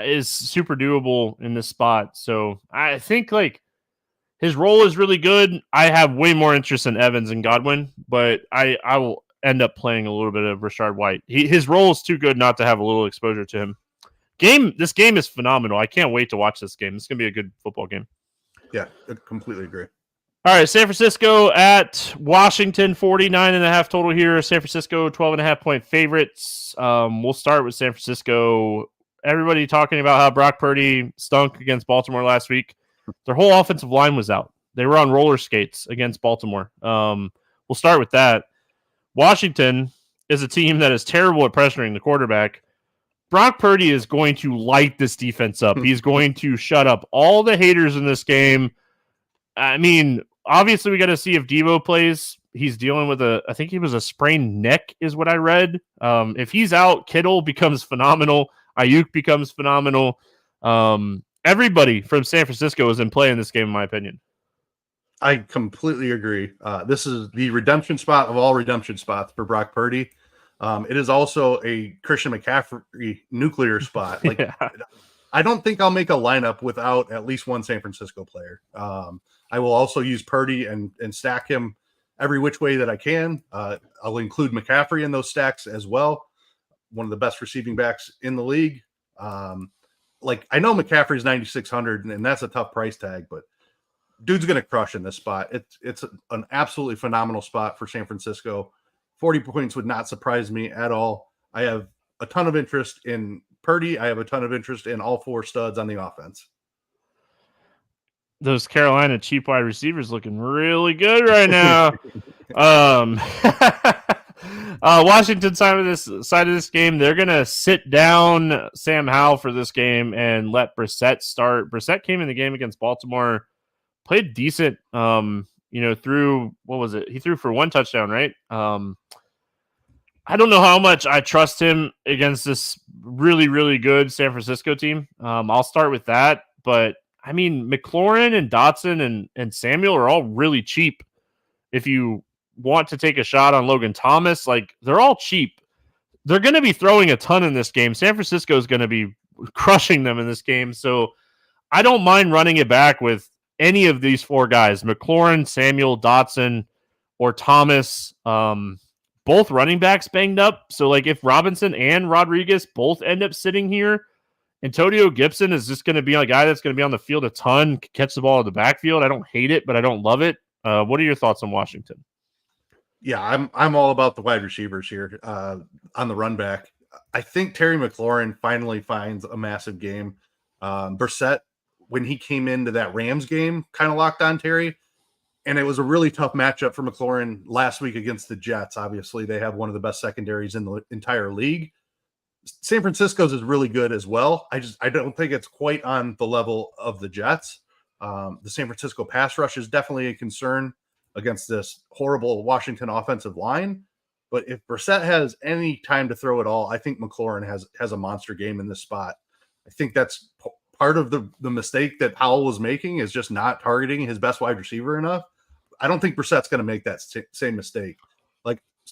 is super doable in this spot. So I think like his role is really good. I have way more interest in Evans and Godwin, but I will end up playing a little bit of Rachaad White. His role is too good not to have a little exposure to him. This game is phenomenal. I can't wait to watch this game. It's going to be a good football game. Yeah, I completely agree. All right, San Francisco at Washington, 49.5 total here. San Francisco, 12.5 point favorites. We'll start with San Francisco. Everybody talking about how Brock Purdy stunk against Baltimore last week. Their whole offensive line was out. They were on roller skates against Baltimore. We'll start with that. Washington is a team that is terrible at pressuring the quarterback. Brock Purdy is going to light this defense up. He's going to shut up all the haters in this game. I mean, obviously, we got to see if Deebo plays. He's dealing with I think he was a sprained neck, is what I read. If he's out, Kittle becomes phenomenal. Ayuk becomes phenomenal. Everybody from San Francisco is in play in this game, in my opinion. I completely agree. This is the redemption spot of all redemption spots for Brock Purdy. It is also a Christian McCaffrey nuclear spot. Like, yeah. I don't think I'll make a lineup without at least one San Francisco player. I will also use Purdy and stack him every which way that I can. I'll include McCaffrey in those stacks as well. One of the best receiving backs in the league. I know McCaffrey's 9,600, and that's a tough price tag, but dude's going to crush in this spot. It's an absolutely phenomenal spot for San Francisco. 40 points would not surprise me at all. I have a ton of interest in Purdy. I have a ton of interest in all four studs on the offense. Those Carolina cheap wide receivers looking really good right now. Washington side of this game, they're gonna sit down Sam Howell for this game and let Brissett start. Brissett came in the game against Baltimore, played decent. Threw what was it? He threw for one touchdown, right? I don't know how much I trust him against this really, really good San Francisco team. I'll start with that, but I mean, McLaurin and Dotson and Samuel are all really cheap. If you want to take a shot on Logan Thomas, they're all cheap. They're going to be throwing a ton in this game. San Francisco is going to be crushing them in this game. So I don't mind running it back with any of these four guys, McLaurin, Samuel, Dotson, or Thomas. Both running backs banged up. So if Robinson and Rodriguez both end up sitting here, Antonio Gibson is just going to be a guy that's going to be on the field a ton, catch the ball in the backfield. I don't hate it, but I don't love it. What are your thoughts on Washington? Yeah, I'm all about the wide receivers here on the run back. I think Terry McLaurin finally finds a massive game. Brissett, when he came into that Rams game, kind of locked on Terry, and it was a really tough matchup for McLaurin last week against the Jets. Obviously, they have one of the best secondaries in the entire league. San Francisco's is really good as well. I don't think it's quite on the level of the Jets. The San Francisco pass rush is definitely a concern against this horrible Washington offensive line. But if Brissett has any time to throw it all, I think McLaurin has a monster game in this spot. I think that's part of the mistake that Howell was making, is just not targeting his best wide receiver enough. I don't think Brissett's going to make that same mistake.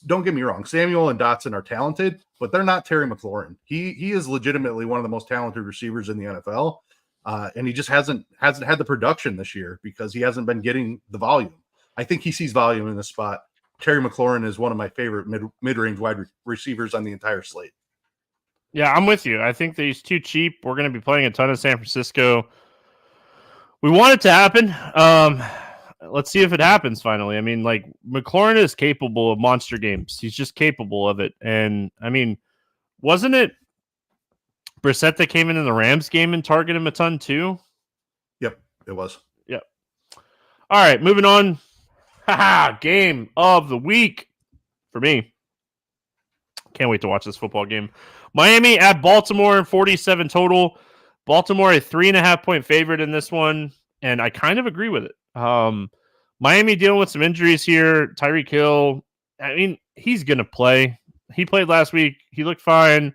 Don't get me wrong, Samuel and Dotson are talented, but they're not Terry McLaurin. He is legitimately one of the most talented receivers in the NFL, and he just hasn't had the production this year because he hasn't been getting the volume. I think he sees volume in this spot. Terry McLaurin is one of my favorite mid-range wide receivers on the entire slate. Yeah, I'm with you. I think that he's too cheap. We're going to be playing a ton of San Francisco. We want it to happen. Let's see if it happens finally. I mean, McLaurin is capable of monster games. He's just capable of it. And I mean, wasn't it Brissett that came in the Rams game and targeted him a ton too? Yep, it was. Yep. All right, moving on. Game of the week for me. Can't wait to watch this football game. Miami at Baltimore, 47 total. Baltimore, a 3.5-point favorite in this one, and I kind of agree with it. Miami dealing with some injuries here. Tyreek Hill, I mean, he's going to play. He played last week. He looked fine.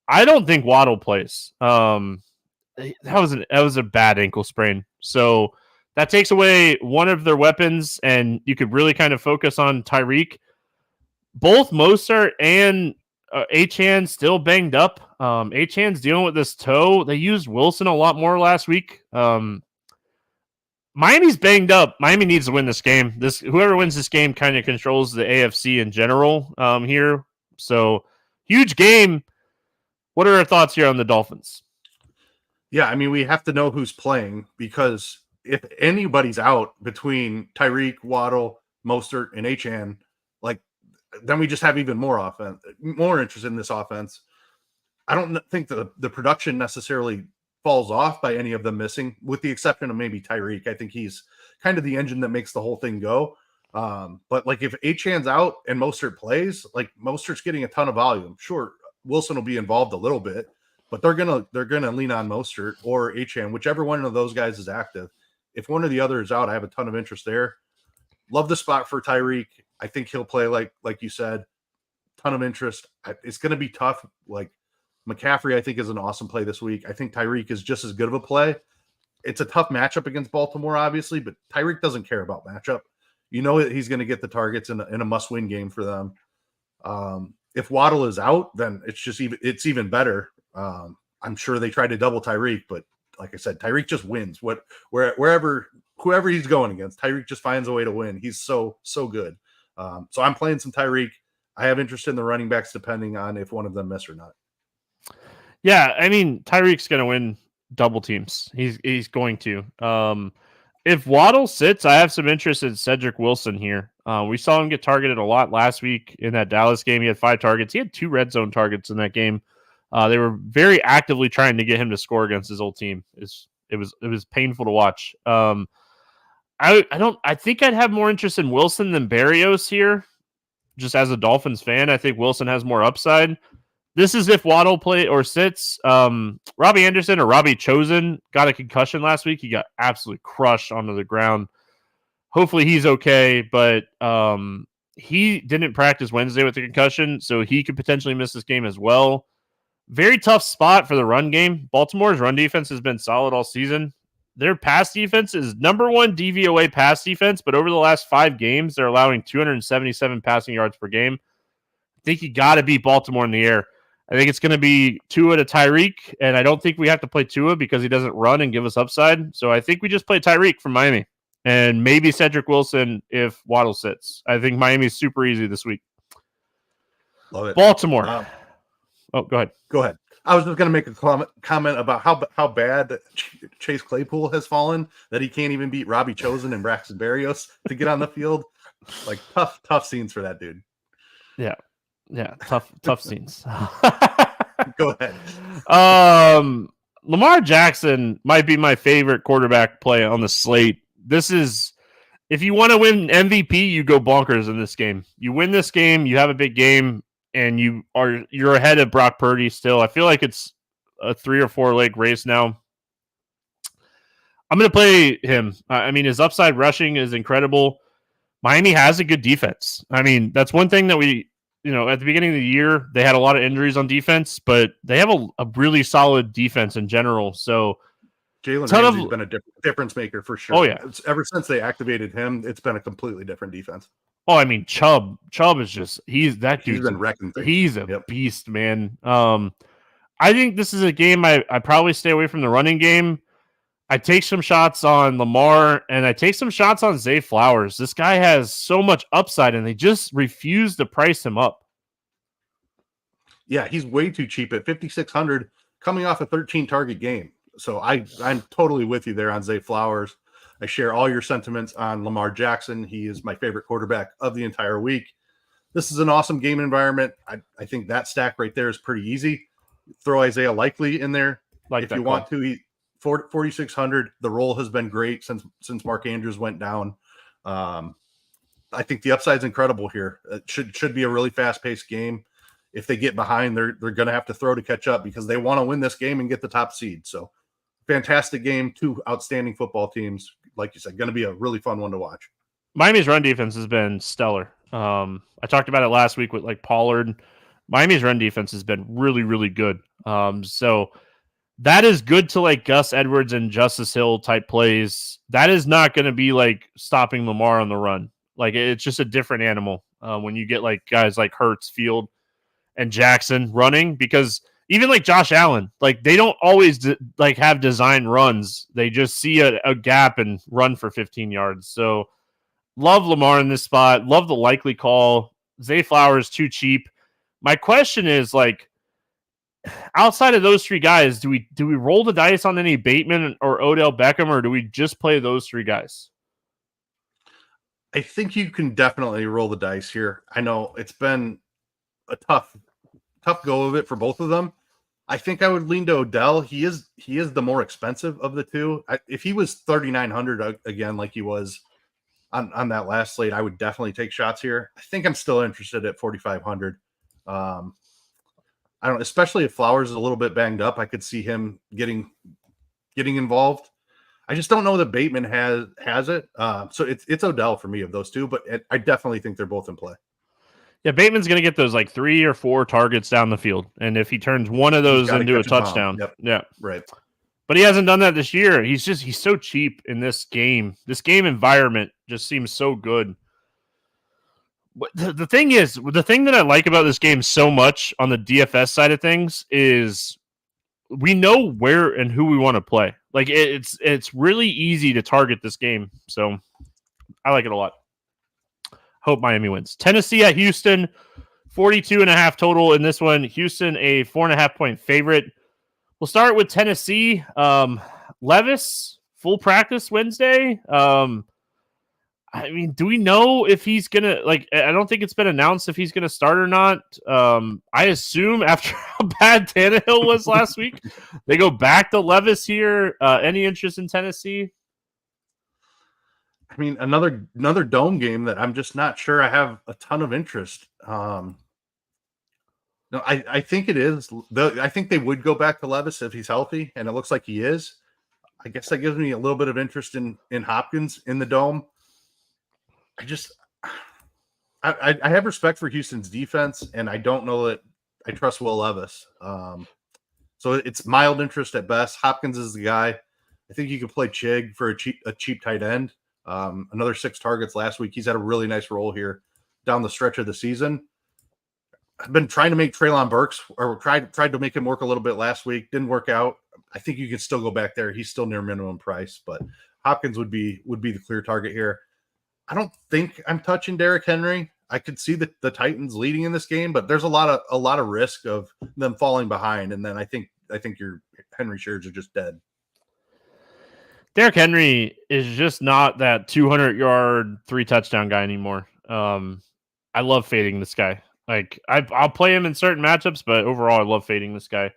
I don't think Waddle plays. That was a bad ankle sprain. So that takes away one of their weapons, and you could really kind of focus on Tyreek. Both Mostert and Achane still banged up. Achane's dealing with this toe. They used Wilson a lot more last week. Miami's banged up. Miami needs to win this game. Whoever wins this game kind of controls the AFC in general here. So huge game. What are our thoughts here on the Dolphins? Yeah, I mean, we have to know who's playing, because if anybody's out between Tyreek, Waddle, Mostert, and Achane, then we just have even more interest in this offense. I don't think the production necessarily falls off by any of them missing, with the exception of maybe Tyreek. I think he's kind of the engine that makes the whole thing go. But if Achane's out and Mostert plays, Mostert's getting a ton of volume. Sure, Wilson will be involved a little bit, but they're gonna lean on Mostert or Achane, whichever one of those guys is active. If one or the other is out, I have a ton of interest there. Love the spot for Tyreek. I think he'll play like you said. Ton of interest. It's going to be tough. McCaffrey, I think, is an awesome play this week. I think Tyreek is just as good of a play. It's a tough matchup against Baltimore, obviously, but Tyreek doesn't care about matchup. You know he's going to get the targets in a must-win game for them. If Waddle is out, then it's even better. I'm sure they try to double Tyreek, but like I said, Tyreek just wins. Whoever he's going against, Tyreek just finds a way to win. He's so good. So I'm playing some Tyreek. I have interest in the running backs depending on if one of them miss or not. Yeah, I mean, Tyreek's going to win double teams. He's going to. If Waddle sits, I have some interest in Cedric Wilson here. We saw him get targeted a lot last week in that Dallas game. He had 5 targets. He had 2 red zone targets in that game. They were very actively trying to get him to score against his old team. It was painful to watch. I think I'd have more interest in Wilson than Berrios here. Just as a Dolphins fan, I think Wilson has more upside. This is if Waddle play or sits. Robbie Anderson or Robbie Chosen got a concussion last week. He got absolutely crushed onto the ground. Hopefully he's okay, but he didn't practice Wednesday with the concussion, so he could potentially miss this game as well. Very tough spot for the run game. Baltimore's run defense has been solid all season. Their pass defense is number 1 DVOA pass defense, but over the last 5 games, they're allowing 277 passing yards per game. I think you got to beat Baltimore in the air. I think it's going to be Tua to Tyreek, and I don't think we have to play Tua because he doesn't run and give us upside. So I think we just play Tyreek from Miami, and maybe Cedric Wilson if Waddle sits. I think Miami's super easy this week. Love it. Baltimore. Go ahead. Go ahead. I was just going to make a comment about how bad Chase Claypool has fallen, that he can't even beat Robbie Chosen and Braxton Berrios to get on the field. Like tough scenes for that dude. Yeah, tough scenes. Go ahead. Lamar Jackson might be my favorite quarterback play on the slate. This is, if you want to win MVP, you go bonkers in this game. You win this game, you have a big game, and you're ahead of Brock Purdy still. I feel like it's a 3 or 4 leg race now. I'm going to play him. I mean, his upside rushing is incredible. Miami has a good defense. I mean, that's one thing that we, at the beginning of the year, they had a lot of injuries on defense, but they have a really solid defense in general. So Jalen Ramsey's been a difference maker for sure. Oh, yeah. Ever since they activated him, it's been a completely different defense. Oh, I mean, Chubb is just, he's been wrecking things. He's a beast, man. I think this is a game I probably stay away from the running game. I take some shots on Lamar, and I take some shots on Zay Flowers. This guy has so much upside, and they just refuse to price him up. Yeah, he's way too cheap at $5,600 coming off a 13-target game. So I'm totally with you there on Zay Flowers. I share all your sentiments on Lamar Jackson. He is my favorite quarterback of the entire week. This is an awesome game environment. I think that stack right there is pretty easy. Throw Isaiah Likely in there if you want to. 4,600. The roll has been great since Mark Andrews went down. I think the upside's incredible here. It should be a really fast-paced game. If they get behind, they're going to have to throw to catch up because they want to win this game and get the top seed. So, fantastic game. 2 outstanding football teams. Like you said, going to be a really fun one to watch. Miami's run defense has been stellar. I talked about it last week with Pollard. Miami's run defense has been really, really good. So that is good to Gus Edwards and Justice Hill type plays. That is not going to be stopping Lamar on the run. It's just a different animal when you get guys like Hurts, Field, and Jackson running, because even Josh Allen, they don't always have design runs. They just see a gap and run for 15 yards. So love Lamar in this spot. Love the Likely call. Zay Flowers too cheap. My question is outside of those 3 guys, do we roll the dice on any Bateman or Odell Beckham, or do we just play those 3 guys? I think you can definitely roll the dice here. I know it's been a tough go of it for both of them. I think I would lean to Odell. He is the more expensive of the 2. If he was 3,900 again, like he was on that last slate, I would definitely take shots here. I think I'm still interested at 4,500. I don't, especially if Flowers is a little bit banged up, I could see him getting involved. I just don't know that Bateman has it. So it's Odell for me of those 2, but I definitely think they're both in play. Yeah, Bateman's going to get those 3 or 4 targets down the field. And if he turns one of those into a touchdown, yeah. Right. But he hasn't done that this year. He's so cheap in this game. This game environment just seems so good. But the thing that I like about this game so much on the DFS side of things is we know where and who we want to play. It's really easy to target this game. So I like it a lot. Hope Miami wins. Tennessee at Houston, 42.5 total in this one. Houston, a 4.5 point favorite. We'll start with Tennessee. Levis, full practice Wednesday. I mean, do we know if he's going to, I don't think it's been announced if he's going to start or not. I assume after how bad Tannehill was last week, they go back to Levis here. Any interest in Tennessee? I mean, another dome game that I'm just not sure I have a ton of interest. No, I think it is. I think they would go back to Levis if he's healthy, and it looks like he is. I guess that gives me a little bit of interest in Hopkins in the dome. I have respect for Houston's defense, and I don't know that I trust Will Levis. So it's mild interest at best. Hopkins is the guy. I think you could play Chig for a cheap tight end. Another 6 targets last week. He's had a really nice role here down the stretch of the season. I've been trying to make Treylon Burks, or tried to make him work a little bit last week. Didn't work out. I think you can still go back there. He's still near minimum price, but Hopkins would be the clear target here. I don't think I'm touching Derrick Henry. I could see the Titans leading in this game, but there's a lot of risk of them falling behind, and then I think your Henry shares are just dead. Derrick Henry is just not that 200-yard, 3-touchdown guy anymore. I love fading this guy. I'll play him in certain matchups, but overall, I love fading this guy.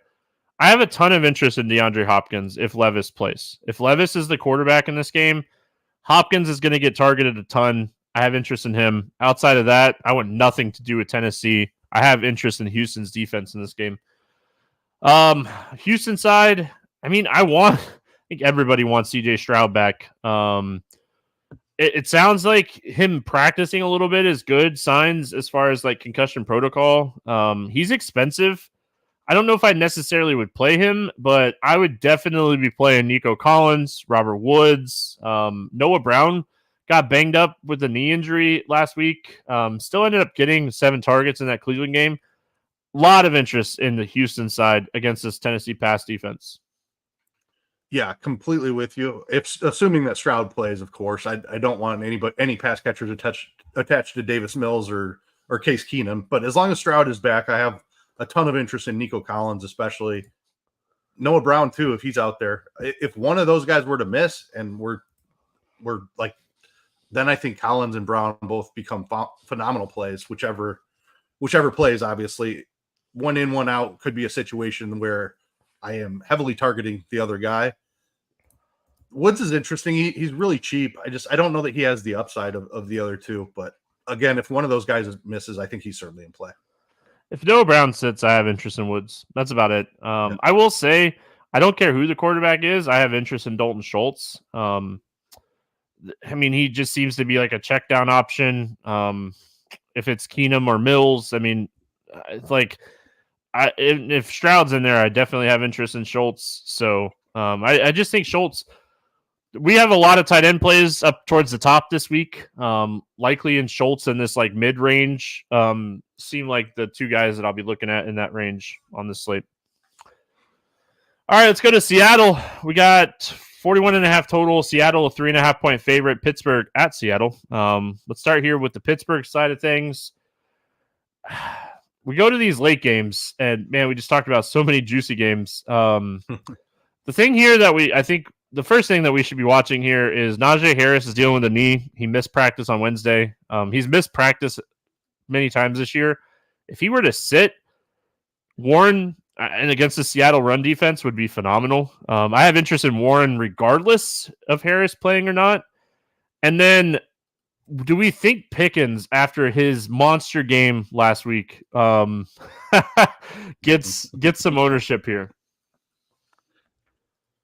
I have a ton of interest in DeAndre Hopkins if Levis plays. If Levis is the quarterback in this game, Hopkins is going to get targeted a ton. I have interest in him. Outside of that, I want nothing to do with Tennessee. I have interest in Houston's defense in this game. Houston side, I mean, I think everybody wants CJ Stroud back. It sounds like him practicing a little bit is good signs as far as concussion protocol. He's expensive. I don't know if I necessarily would play him, but I would definitely be playing Nico Collins, Robert Woods. Noah Brown got banged up with a knee injury last week. Still ended up getting 7 targets in that Cleveland game. A lot of interest in the Houston side against this Tennessee pass defense. Yeah, completely with you. If assuming that Stroud plays, of course, I don't want any pass catchers attached to Davis Mills or Case Keenum. But as long as Stroud is back, I have a ton of interest in Nico Collins, especially Noah Brown too. If he's out there, if one of those guys were to miss, and we're then I think Collins and Brown both become phenomenal plays. Whichever plays, obviously, one in, one out could be a situation where I am heavily targeting the other guy. Woods is interesting. He's really cheap. I don't know that he has the upside of the other two. But again, if one of those guys misses, I think he's certainly in play. If Noah Brown sits, I have interest in Woods. That's about it. Yeah. I will say, I don't care who the quarterback is. I have interest in Dalton Schultz. I mean, he just seems to be like a check down option. If it's Keenum or Mills, I mean, it's if Stroud's in there, I definitely have interest in Schultz. So I just think Schultz, we have a lot of tight end plays up towards the top this week. Likely in Schultz in this mid-range. Seem like the 2 guys that I'll be looking at in that range on this slate. All right, let's go to Seattle. We got 41.5 total. Seattle, a 3.5 point favorite. Pittsburgh at Seattle. Let's start here with the Pittsburgh side of things. We go to these late games, and man, we just talked about so many juicy games. The thing here that I think the first thing that we should be watching here is Najee Harris is dealing with a knee. He missed practice on Wednesday. He's missed practice many times this year. If he were to sit, Warren and against the Seattle run defense would be phenomenal. I have interest in Warren regardless of Harris playing or not. And then do we think Pickens, after his monster game last week, gets some ownership here?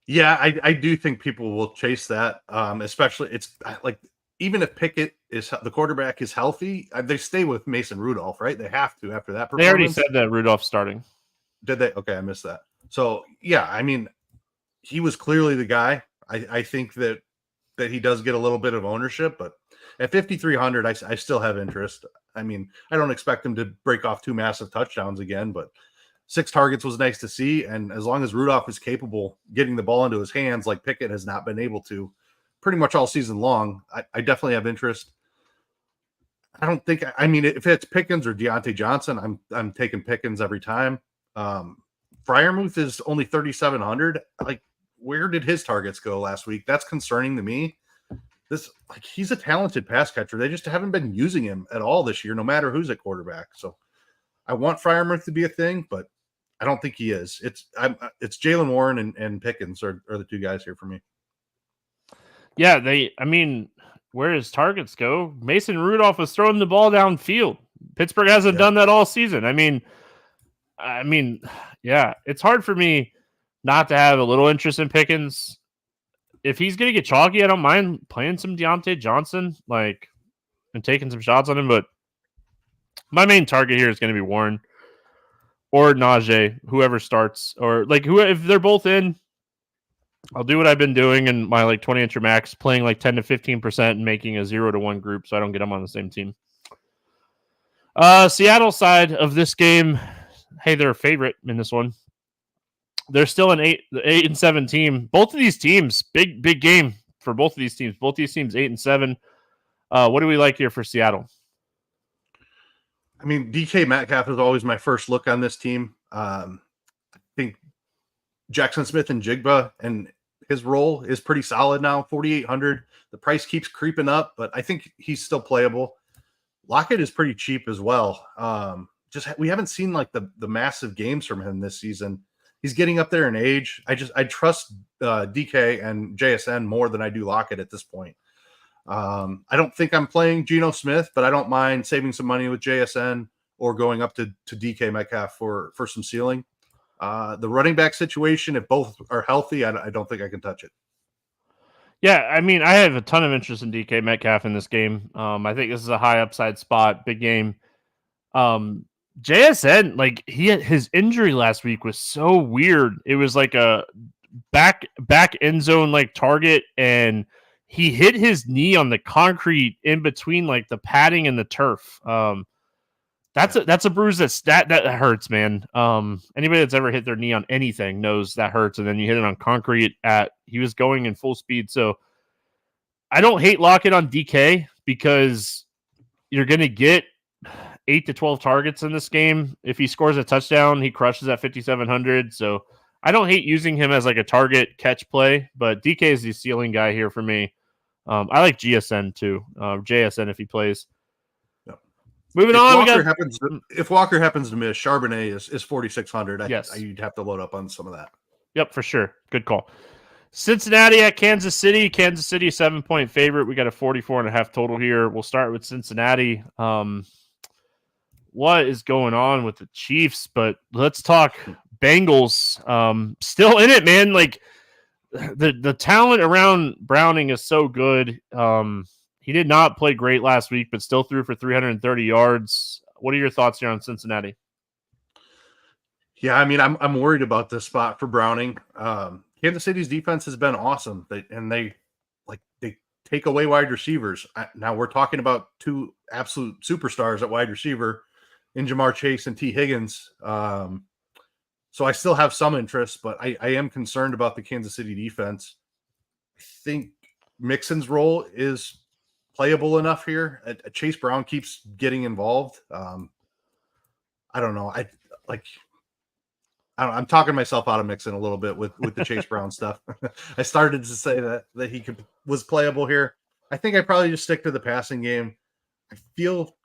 Yeah, I do think people will chase that. Especially, it's even if Pickett is the quarterback is healthy, they stay with Mason Rudolph, right? They have to after that performance. They already said that Rudolph's starting. Did they? Okay, I missed that. So yeah, I mean, he was clearly the guy. I think that he does get a little bit of ownership, but at 5,300, I still have interest. I mean, I don't expect him to break off 2 massive touchdowns again, but 6 targets was nice to see. And as long as Rudolph is capable getting the ball into his hands, like Pickett has not been able to pretty much all season long, I definitely have interest. I don't think. I mean, if it's Pickens or Deontay Johnson, I'm taking Pickens every time. Freiermuth is only 3,700. Like, where did his targets go last week? That's concerning to me. He's a talented pass catcher. They just haven't been using him at all this year, no matter who's at quarterback. So I want Freiermuth to be a thing, but I don't think he is. It's Jalen Warren and Pickens are the two guys here for me. Yeah, where his targets go, Mason Rudolph was throwing the ball downfield. Pittsburgh hasn't done that all season. I mean, yeah, it's hard for me not to have a little interest in Pickens. If he's going to get chalky, I don't mind playing some Deontay Johnson, and taking some shots on him. But my main target here is going to be Warren or Najee, whoever starts, or if they're both in, I'll do what I've been doing in my 20 inch max, playing 10 to 15% and making a 0-1 group so I don't get them on the same team. Seattle side of this game, hey, they're a favorite in this one. They're still an 8-7 team. Both of these teams, big game for both of these teams. Both these teams 8-7. What do we like here for Seattle? I mean, DK Metcalf is always my first look on this team. I think Jackson Smith and Jigba and his role is pretty solid now. 4,800. The price keeps creeping up, but I think he's still playable. Lockett is pretty cheap as well. We haven't seen the massive games from him this season. He's getting up there in age. I trust DK and JSN more than I do Lockett at this point. I don't think I'm playing Geno Smith, but I don't mind saving some money with JSN or going up to DK Metcalf for some ceiling. The running back situation, if both are healthy, I don't think I can touch it. Yeah, I mean, I have a ton of interest in DK Metcalf in this game. I think this is a high upside spot, big game. JSN, his injury last week was so weird. It was like a back end zone target, and he hit his knee on the concrete in between the padding and the turf. That's a bruise that hurts, man. Anybody that's ever hit their knee on anything knows that hurts, and then you hit it on concrete. He was going in full speed, so I don't hate Lockett on DK because you're going to get 8 to 12 targets in this game. If he scores a touchdown, he crushes at 5,700. So I don't hate using him as a target catch play, but DK is the ceiling guy here for me. I like GSN too. JSN if he plays. Yep. Moving on. If Walker happens to miss, Charbonnet is 4,600. Yes. You'd have to load up on some of that. Yep, for sure. Good call. Cincinnati at Kansas City. Kansas City 7-point favorite. We got a 44.5 total here. We'll start with Cincinnati. What is going on with the Chiefs? But let's talk Bengals. Still in it, man. The talent around Browning is so good. He did not play great last week, but still threw for 330 yards. What are your thoughts here on Cincinnati? Yeah, I mean, I'm worried about this spot for Browning. Kansas City's defense has been awesome, they take away wide receivers. Now we're talking about two absolute superstars at wide receiver in Jamar Chase and T. Higgins. So I still have some interest, but I am concerned about the Kansas City defense. I think Mixon's role is playable enough here. Chase Brown keeps getting involved. I don't know. I'm talking myself out of Mixon a little bit with the Chase Brown stuff. I started to say that he was playable here. I think I probably just stick to the passing game. I feel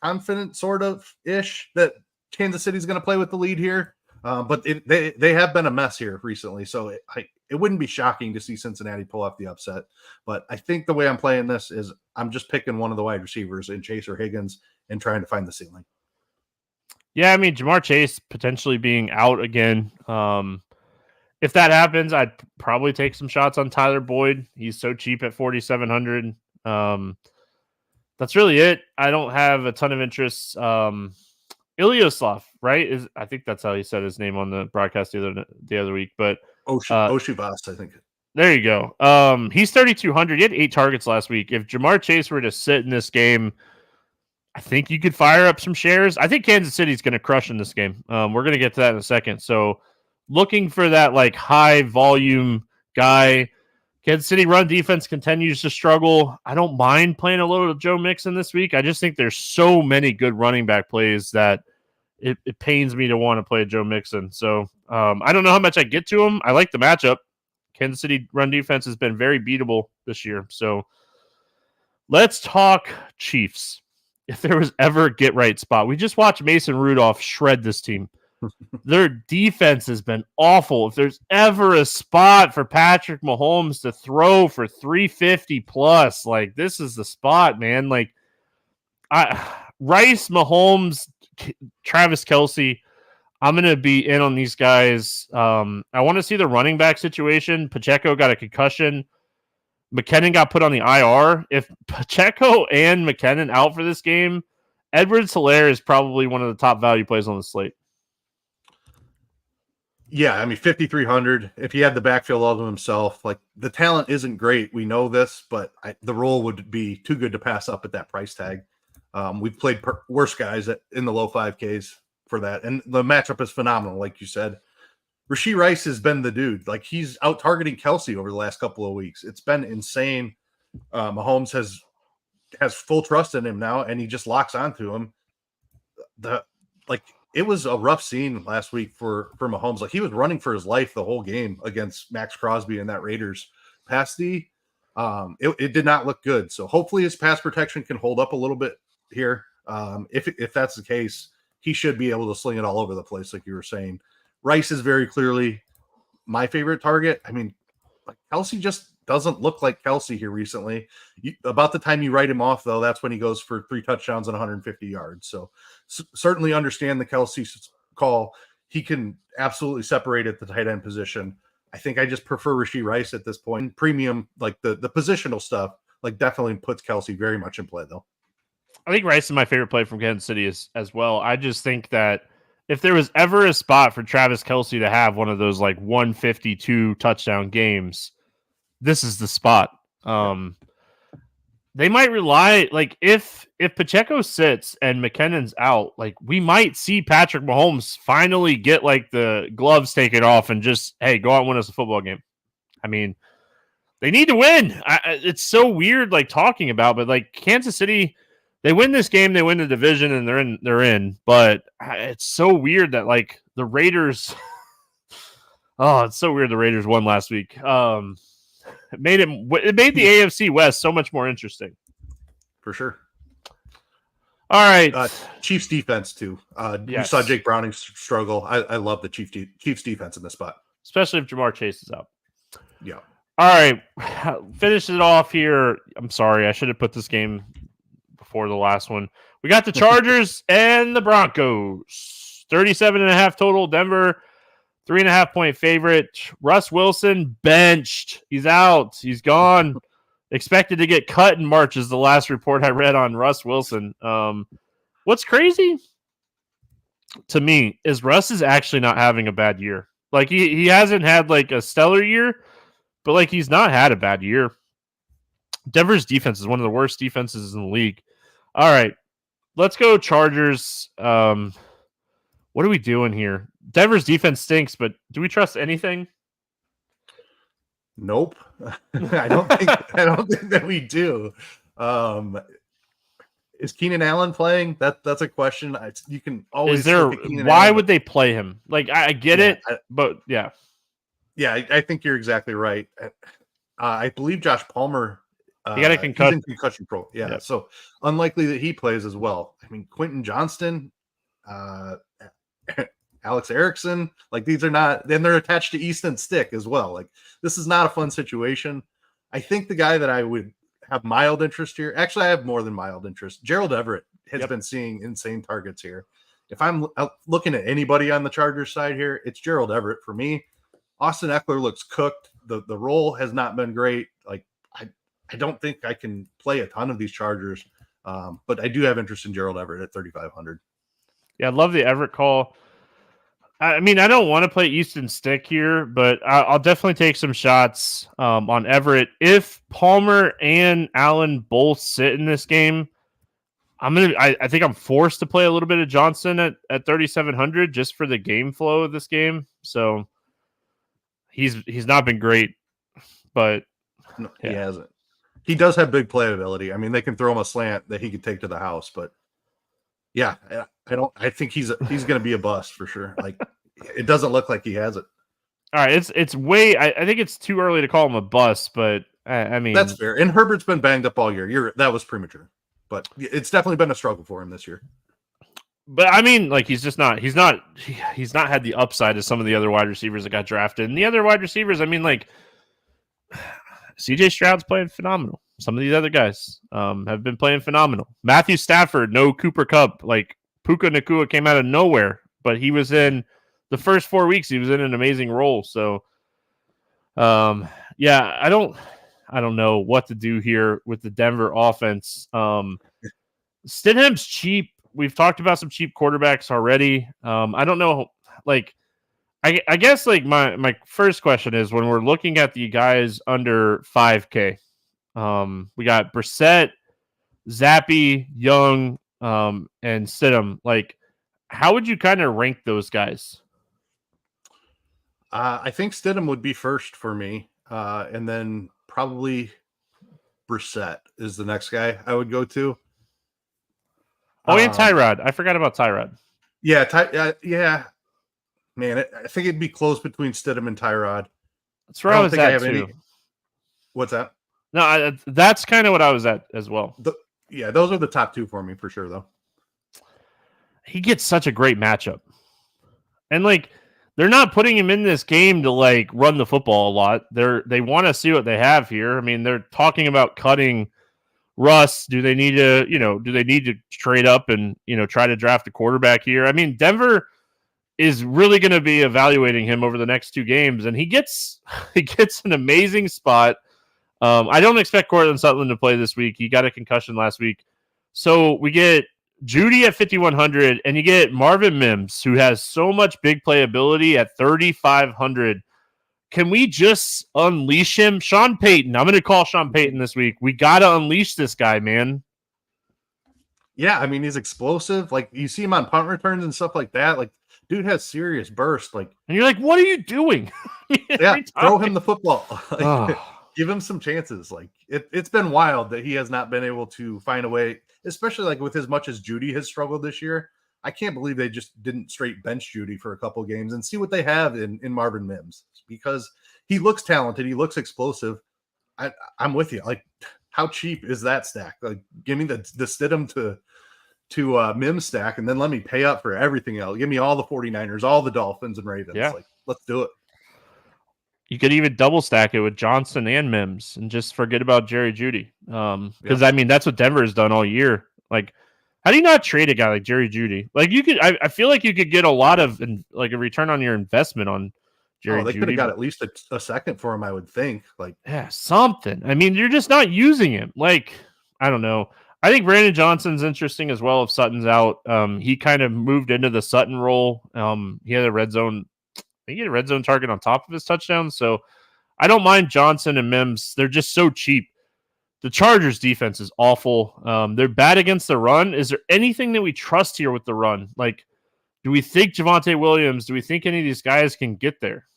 confident, sort of ish, that Kansas City's going to play with the lead here. But they have been a mess here recently, so it wouldn't be shocking to see Cincinnati pull off the upset. But I think the way I'm playing this is I'm just picking one of the wide receivers in Chase or Higgins and trying to find the ceiling. Yeah, I mean, Jamar Chase potentially being out again. If that happens, I'd probably take some shots on Tyler Boyd. He's so cheap at 4,700. That's really it. I don't have a ton of interest. Ilioslav, right? I think that's how he said his name on the broadcast the other week. But Oshivas, I think. There you go. He's 3,200. He had 8 targets last week. If Jamar Chase were to sit in this game, I think you could fire up some shares. I think Kansas City's going to crush in this game. We're going to get to that in a second. So looking for that high volume guy Kansas City run defense continues to struggle. I don't mind playing a little Joe Mixon this week. I just think there's so many good running back plays that it pains me to want to play Joe Mixon. So I don't know how much I get to him. I like the matchup. Kansas City run defense has been very beatable this year. So let's talk Chiefs. If there was ever a get-right spot, we just watched Mason Rudolph shred this team. Their defense has been awful. If there's ever a spot for Patrick Mahomes to throw for 350 plus, like this is the spot, man. Like Rice, Mahomes, Travis Kelce, I'm going to be in on these guys. I want to see the running back situation. Pacheco got a concussion. McKinnon got put on the IR. If Pacheco and McKinnon out for this game, Edwards-Helaire is probably one of the top value plays on the slate. Yeah, I mean, 5,300. If he had the backfield all to himself, like the talent isn't great. We know this, but the role would be too good to pass up at that price tag. We've played worse guys in the low 5Ks for that. And the matchup is phenomenal, like you said. Rashee Rice has been the dude. Like he's out targeting Kelce over the last couple of weeks. It's been insane. Mahomes has full trust in him now, and he just locks onto him. It was a rough scene last week for Mahomes. Like he was running for his life the whole game against Max Crosby and that Raiders pass D. It did not look good. So hopefully his pass protection can hold up a little bit here. If that's the case, he should be able to sling it all over the place, like you were saying. Rice is very clearly my favorite target. I mean, like Kelce just doesn't look like Kelce here recently. About the time you write him off, though, that's when he goes for 3 touchdowns and 150 yards. So certainly understand the Kelce call. He can absolutely separate at the tight end position. I think I just prefer Rashee Rice at this point. Premium, like the positional stuff, like definitely puts Kelce very much in play, though. I think Rice is my favorite play from Kansas City as well. I just think that if there was ever a spot for Travis Kelce to have one of those like 152 touchdown games, this is the spot. They might rely, like if Pacheco sits and McKinnon's out, like we might see Patrick Mahomes finally get like the gloves taken off and just, hey, go out and win us a football game. I mean, they need to win. It's so weird like talking about, but like Kansas City, they win this game, they win the division, and they're in. But it's so weird that like the Raiders. Oh, it's so weird the Raiders won last week. It made the AFC West so much more interesting. For sure. All right, Chiefs defense too. Yes. You saw Jake Browning struggle. I love the Chiefs defense in this spot, especially if Jamar Chase is out. Yeah. All right, finish it off here. I'm sorry, I should have put this game before the last one. We got the Chargers and the Broncos. 37.5 total. Denver, 3.5-point favorite. Russ Wilson benched. He's out. He's gone. Expected to get cut in March is the last report I read on Russ Wilson. What's crazy to me is Russ is actually not having a bad year. Like he hasn't had like a stellar year, but like he's not had a bad year. Denver's defense is one of the worst defenses in the league. All right, let's go Chargers. What are we doing here? Denver's defense stinks, but do we trust anything? Nope. I don't think that we do. Is Keenan Allen playing? That's a question. You can always. Is there? Why would they play him? Like I get it, but yeah. Yeah, I think you're exactly right. I believe Josh Palmer. He got a concussion. He's in concussion pro. Yeah, so unlikely that he plays as well. I mean, Quentin Johnston, Alex Erickson, like these are not. Then they're attached to Easton Stick as well. Like this is not a fun situation. I think the guy that I would have mild interest here. Actually, I have more than mild interest. Gerald Everett has been seeing insane targets here. If I'm looking at anybody on the Chargers side here, it's Gerald Everett for me. Austin Eckler looks cooked. The role has not been great. Like I don't think I can play a ton of these Chargers, but I do have interest in Gerald Everett at 3,500. Yeah, I love the Everett call. I mean, I don't want to play Easton Stick here, but I'll definitely take some shots on Everett. If Palmer and Allen both sit in this game, I think I'm forced to play a little bit of Johnson at 3,700 just for the game flow of this game. So he's not been great, but No, he hasn't. He does have big playability. I mean, they can throw him a slant that he could take to the house, but yeah, I think he's going to be a bust for sure. Like, it doesn't look like he has it. All right, it's way. I think it's too early to call him a bust, but I mean that's fair. And Herbert's been banged up all year. That was premature, but it's definitely been a struggle for him this year. But I mean, like he's not had the upside of some of the other wide receivers that got drafted. And the other wide receivers, I mean, like CJ Stroud's playing phenomenal. Some of these other guys have been playing phenomenal. Matthew Stafford, no Cooper Kupp. Like Puka Nacua came out of nowhere, but he was in the first 4 weeks. He was in an amazing role. So, yeah, I don't know what to do here with the Denver offense. Stidham's cheap. We've talked about some cheap quarterbacks already. I don't know. Like, I guess like my first question is when we're looking at the guys under 5K, we got Brissett, Zappy, Young, and Stidham. Like, how would you kind of rank those guys? I think Stidham would be first for me, and then probably Brissett is the next guy I would go to. Oh, and Tyrod. I forgot about Tyrod. Yeah, yeah. Man, I think it'd be close between Stidham and Tyrod. That's where I was at too. What's that? No, that's kind of what I was at as well. Yeah, those are the top two for me for sure, though. He gets such a great matchup. And, like, they're not putting him in this game to, like, run the football a lot. They want to see what they have here. I mean, they're talking about cutting Russ. Do they need to trade up and, try to draft a quarterback here? I mean, Denver is really going to be evaluating him over the next 2 games, and he gets an amazing spot. I don't expect Cortland Sutton to play this week. He got a concussion last week. So we get Judy at 5,100, and you get Marvin Mims, who has so much big playability at 3,500. Can we just unleash him? Sean Payton. I'm going to call Sean Payton this week. We got to unleash this guy, man. Yeah, I mean, he's explosive. Like, you see him on punt returns and stuff like that. Like, dude has serious burst. Like, and you're like, what are you doing? Yeah, throw him the football. Give him some chances. Like, it's been wild that he has not been able to find a way, especially like with as much as Judy has struggled this year. I can't believe they just didn't straight bench Judy for a couple games and see what they have in Marvin Mims, because he looks talented. He looks explosive. I'm with you. Like, how cheap is that stack? Like, give me the Stidham to Mims stack, and then let me pay up for everything else. Give me all the 49ers, all the Dolphins and Ravens. Yeah. Like, let's do it. You could even double stack it with Johnson and Mims and just forget about Jerry Jeudy. Because I mean, that's what Denver has done all year. Like, how do you not trade a guy like Jerry Jeudy? Like, you could, I feel like you could get a lot of like a return on your investment on Jerry Jeudy. They could have got at least a second for him, I would think. Like, yeah, something. I mean, you're just not using him. Like, I don't know. I think Brandon Johnson's interesting as well if Sutton's out. He kind of moved into the Sutton role. He had a red zone. I think he had a red zone target on top of his touchdown. So I don't mind Johnson and Mims. They're just so cheap. The Chargers defense is awful. They're bad against the run. Is there anything that we trust here with the run? Like, do we think Javonte Williams, do we think any of these guys can get there?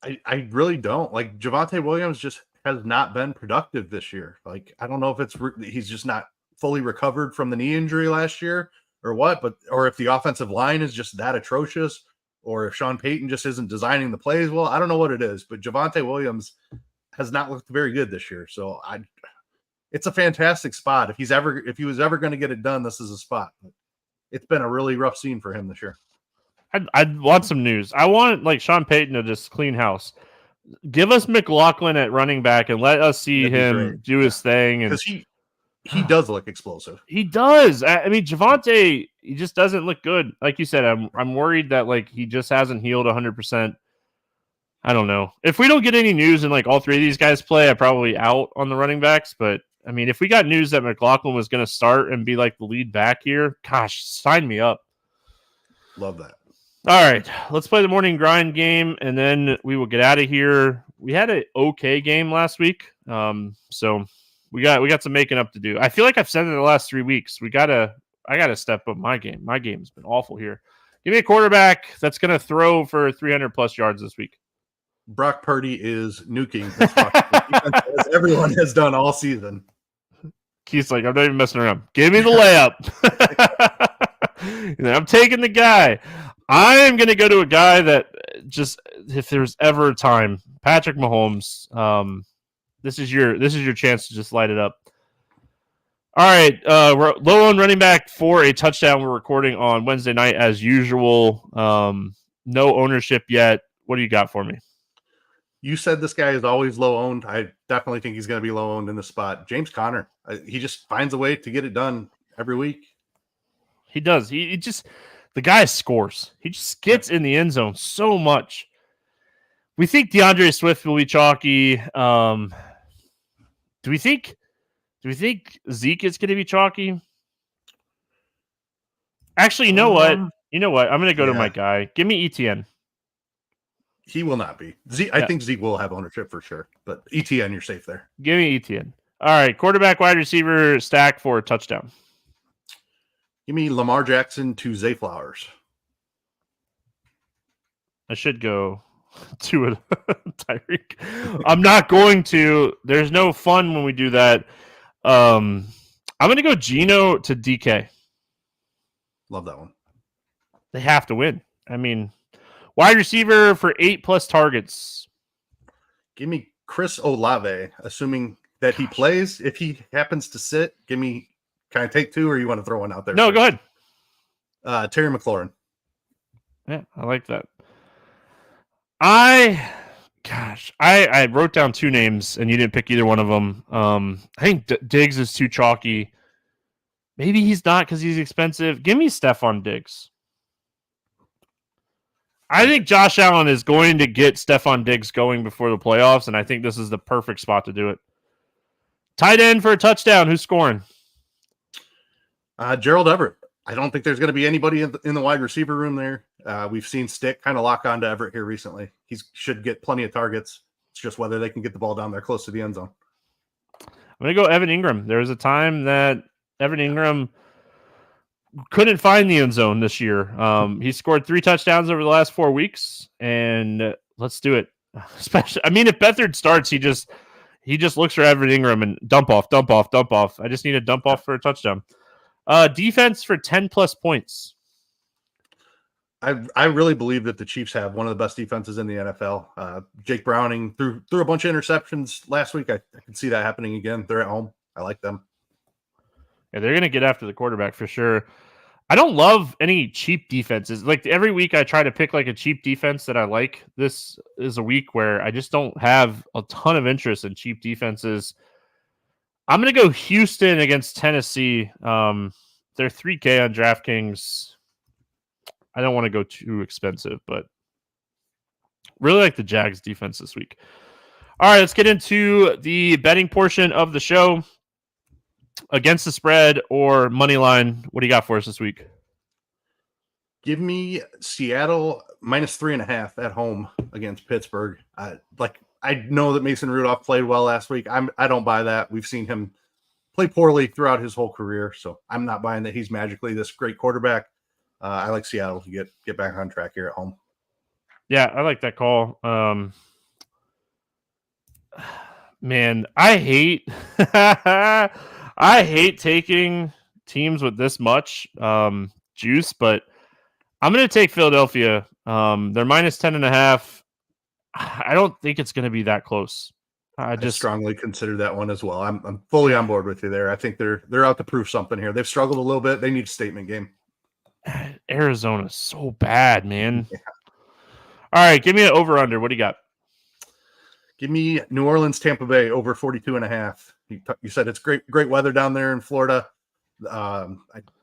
I really don't. Like, Javonte Williams just has not been productive this year. Like, I don't know if he's just not fully recovered from the knee injury last year or what, or if the offensive line is just that atrocious, or if Sean Payton just isn't designing the plays well. I don't know what it is, but Javonte Williams has not looked very good this year. So it's a fantastic spot. If he was ever going to get it done, this is a spot. It's been a really rough scene for him this year. I'd want some news. I want like Sean Payton to just clean house. Give us McLaughlin at running back and let us see him do his thing. Because he does look explosive. He does. I mean, Javonte, he just doesn't look good. Like you said, I'm worried that like he just hasn't healed 100%. I don't know. If we don't get any news and like all 3 of these guys play, I'm probably out on the running backs. But I mean, if we got news that McLaughlin was going to start and be like the lead back here, gosh, sign me up. Love that. All right, let's play the morning grind game, and then we will get out of here. We had an okay game last week, so we got some making up to do. I feel like I've said it in the last 3 weeks. I gotta step up my game. My game's been awful here. Give me a quarterback that's gonna throw for 300 plus yards this week. Brock Purdy is nuking this Washington defense, as everyone has done all season. Keith's like, I'm not even messing around. Give me the layup. I'm taking the guy. I am going to go to a guy that just, if there's ever a time, Patrick Mahomes. This is your chance to just light it up. All right, we're low on running back for a touchdown. We're recording on Wednesday night as usual. No ownership yet. What do you got for me? You said this guy is always low owned. I definitely think he's going to be low owned in the spot. James Conner. He just finds a way to get it done every week. He does. He just, the guy scores. He just gets in the end zone so much. We think DeAndre Swift will be chalky. Do we think Zeke is going to be chalky? Actually, you know what? I'm going to go to my guy. Give me ETN. He will not be. I think Zeke will have ownership for sure, but ETN, you're safe there. Give me ETN. All right, quarterback, wide receiver, stack for a touchdown. Give me Lamar Jackson to Zay Flowers. I should go to it, Tyreek. I'm not going to. There's no fun when we do that. I'm going to go Geno to DK. Love that one. They have to win. I mean, wide receiver for 8+ targets. Give me Chris Olave, assuming that he plays. If he happens to sit, can I take two, or you want to throw one out there? No, first? go ahead. Terry McLaurin. Yeah, I like that. I wrote down two names, and you didn't pick either one of them. I think Diggs is too chalky. Maybe he's not because he's expensive. Give me Stephon Diggs. I think Josh Allen is going to get Stephon Diggs going before the playoffs, and I think this is the perfect spot to do it. Tight end for a touchdown. Who's scoring? Gerald Everett. I don't think there's going to be anybody in the wide receiver room there. We've seen Stick kind of lock on to Everett here recently. He should get plenty of targets. It's just whether they can get the ball down there close to the end zone. I'm going to go Evan Ingram. There was a time that Evan Ingram couldn't find the end zone this year. He scored 3 touchdowns over the last 4 weeks, and let's do it. Especially, I mean, if Beathard starts, he just looks for Evan Ingram and dump off. I just need a dump off for a touchdown. Defense for 10+ points. I really believe that the Chiefs have one of the best defenses in the NFL. Jake Browning threw a bunch of interceptions last week. I can see that happening again. They're at home. I like them. Yeah, they're going to get after the quarterback for sure. I don't love any cheap defenses. Like every week I try to pick like a cheap defense that I like. This is a week where I just don't have a ton of interest in cheap defenses. I'm going to go Houston against Tennessee. They're $3K on DraftKings. I don't want to go too expensive, but really like the Jags defense this week. All right, let's get into the betting portion of the show. Against the spread or money line, what do you got for us this week? Give me Seattle -3.5 at home against Pittsburgh. I know that Mason Rudolph played well last week. I don't buy that. We've seen him play poorly throughout his whole career, so I'm not buying that he's magically this great quarterback. I like Seattle to get back on track here at home. Yeah, I like that call. Man, I hate I hate taking teams with this much juice, but I'm going to take Philadelphia. They're -10.5. I don't think it's going to be that close. I just strongly consider that one as well. I'm fully on board with you there. I think they're out to prove something here. They've struggled a little bit. They need a statement game. Arizona's so bad, man. Yeah. All right, give me an over/under. What do you got? Give me New Orleans, Tampa Bay over 42.5. You said it's great weather down there in Florida.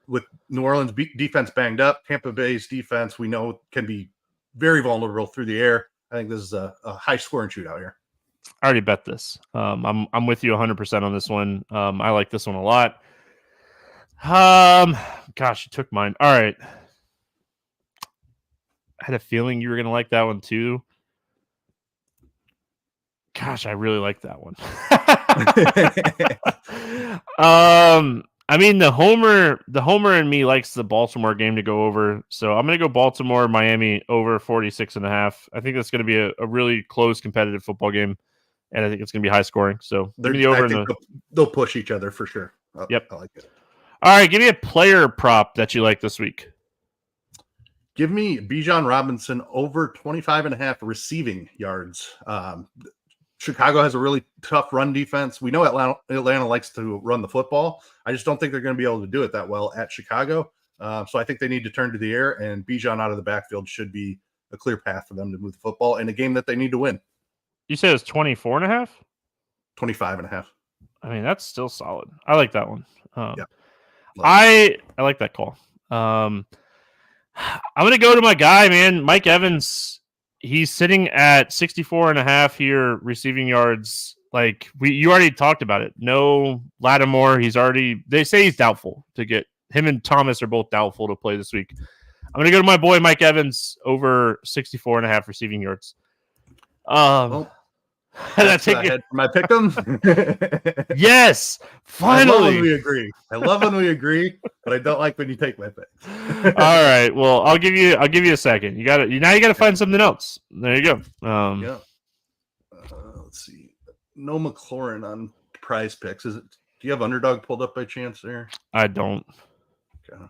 With New Orleans defense banged up, Tampa Bay's defense we know can be very vulnerable through the air. I think this is a high scoring shootout here. I already bet this. I'm with you 100% on this one. I like this one a lot. Gosh, you took mine. All right. I had a feeling you were gonna like that one too. Gosh, I really like that one. I mean, the homer in me likes the Baltimore game to go over. So I'm going to go Baltimore, Miami over 46.5. I think that's going to be a really close competitive football game. And I think it's going to be high scoring. So give me the over. I think they'll push each other for sure. Yep. I like it. All right. Give me a player prop that you like this week. Give me Bijan Robinson over 25.5 receiving yards. Chicago has a really tough run defense. We know Atlanta likes to run the football. I just don't think they're going to be able to do it that well at Chicago. So I think they need to turn to the air, and Bijan out of the backfield should be a clear path for them to move the football in a game that they need to win. You said it's 24.5? 25.5. I mean, that's still solid. I like that one. Yeah. I like that call. I'm going to go to my guy, man, Mike Evans. He's sitting at 64.5 here receiving yards. Like you already talked about it. No Lattimore. They say he's doubtful to get him, and Thomas are both doubtful to play this week. I'm going to go to my boy, Mike Evans, over 64.5 receiving yards. That's what I had for my pick 'em. Yes, finally. I love when we agree. But I don't like when you take my pick. All right. Well, I'll give you a second. You got to find something else. There you go. Yeah. Let's see. No McLaurin on Prize Picks. Do you have Underdog pulled up by chance there? I don't. Okay.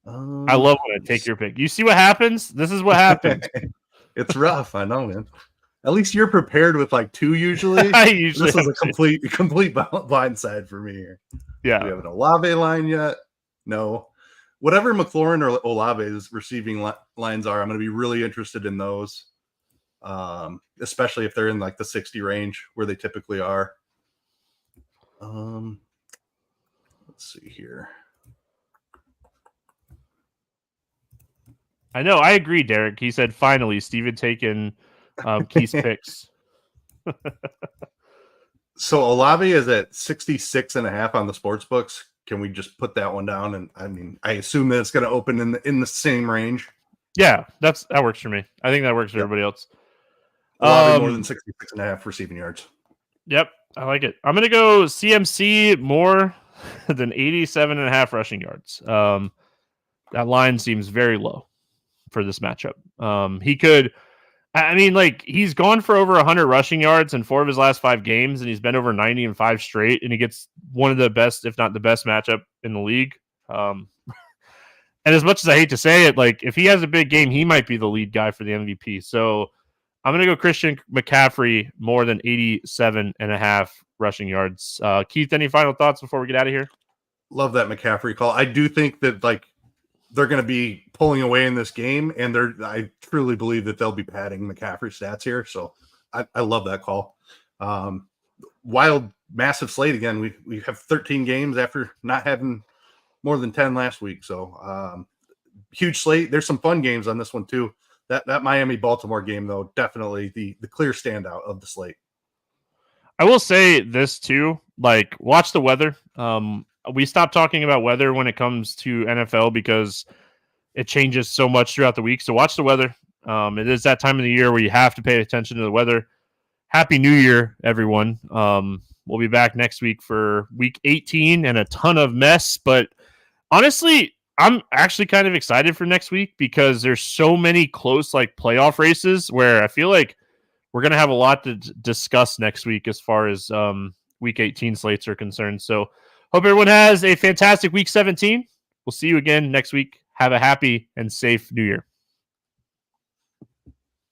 I love when I take your pick. You see what happens? This is what happens. It's rough. I know, man. At least you're prepared with like two usually. This is a complete blindside for me here. Yeah. Do we have an Olave line yet? No. Whatever McLaurin or Olave's receiving lines are, I'm going to be really interested in those, especially if they're in like the 60 range where they typically are. Let's see here. I know. I agree, Derek. He said, finally, Steven taken Keith's picks. So Olave is at 66.5 on the sports books. Can we just put that one down? And I mean, I assume that it's going to open in the same range. Yeah, that works for me. I think that works for everybody else. Olave more than 66.5 receiving yards. Yep, I like it. I'm going to go CMC more than 87.5 rushing yards. That line seems very low for this matchup. He could. I mean, like, he's gone for over 100 rushing yards in 4 of his last 5 games, and he's been over 90 in 5 straight, and he gets one of the best, if not the best, matchup in the league. And as much as I hate to say it, like, if he has a big game, he might be the lead guy for the MVP. So I'm going to go Christian McCaffrey more than 87.5 rushing yards. Keith, any final thoughts before we get out of here? Love that McCaffrey call. I do think that, like, they're going to be pulling away in this game, and I truly believe that they'll be padding McCaffrey stats here. So I love that call. Wild, massive slate again. We have 13 games after not having more than 10 last week. So huge slate. There's some fun games on this one too. That Miami-Baltimore game, though, definitely the clear standout of the slate. I will say this too, like, watch the weather. We stopped talking about weather when it comes to NFL because it changes so much throughout the week. So watch the weather. It is that time of the year where you have to pay attention to the weather. Happy New Year, everyone. We'll be back next week for week 18 and a ton of mess. But honestly, I'm actually kind of excited for next week because there's so many close like playoff races where I feel like we're going to have a lot to discuss next week as far as week 18 slates are concerned. So hope everyone has a fantastic week 17. We'll see you again next week. Have a happy and safe New Year.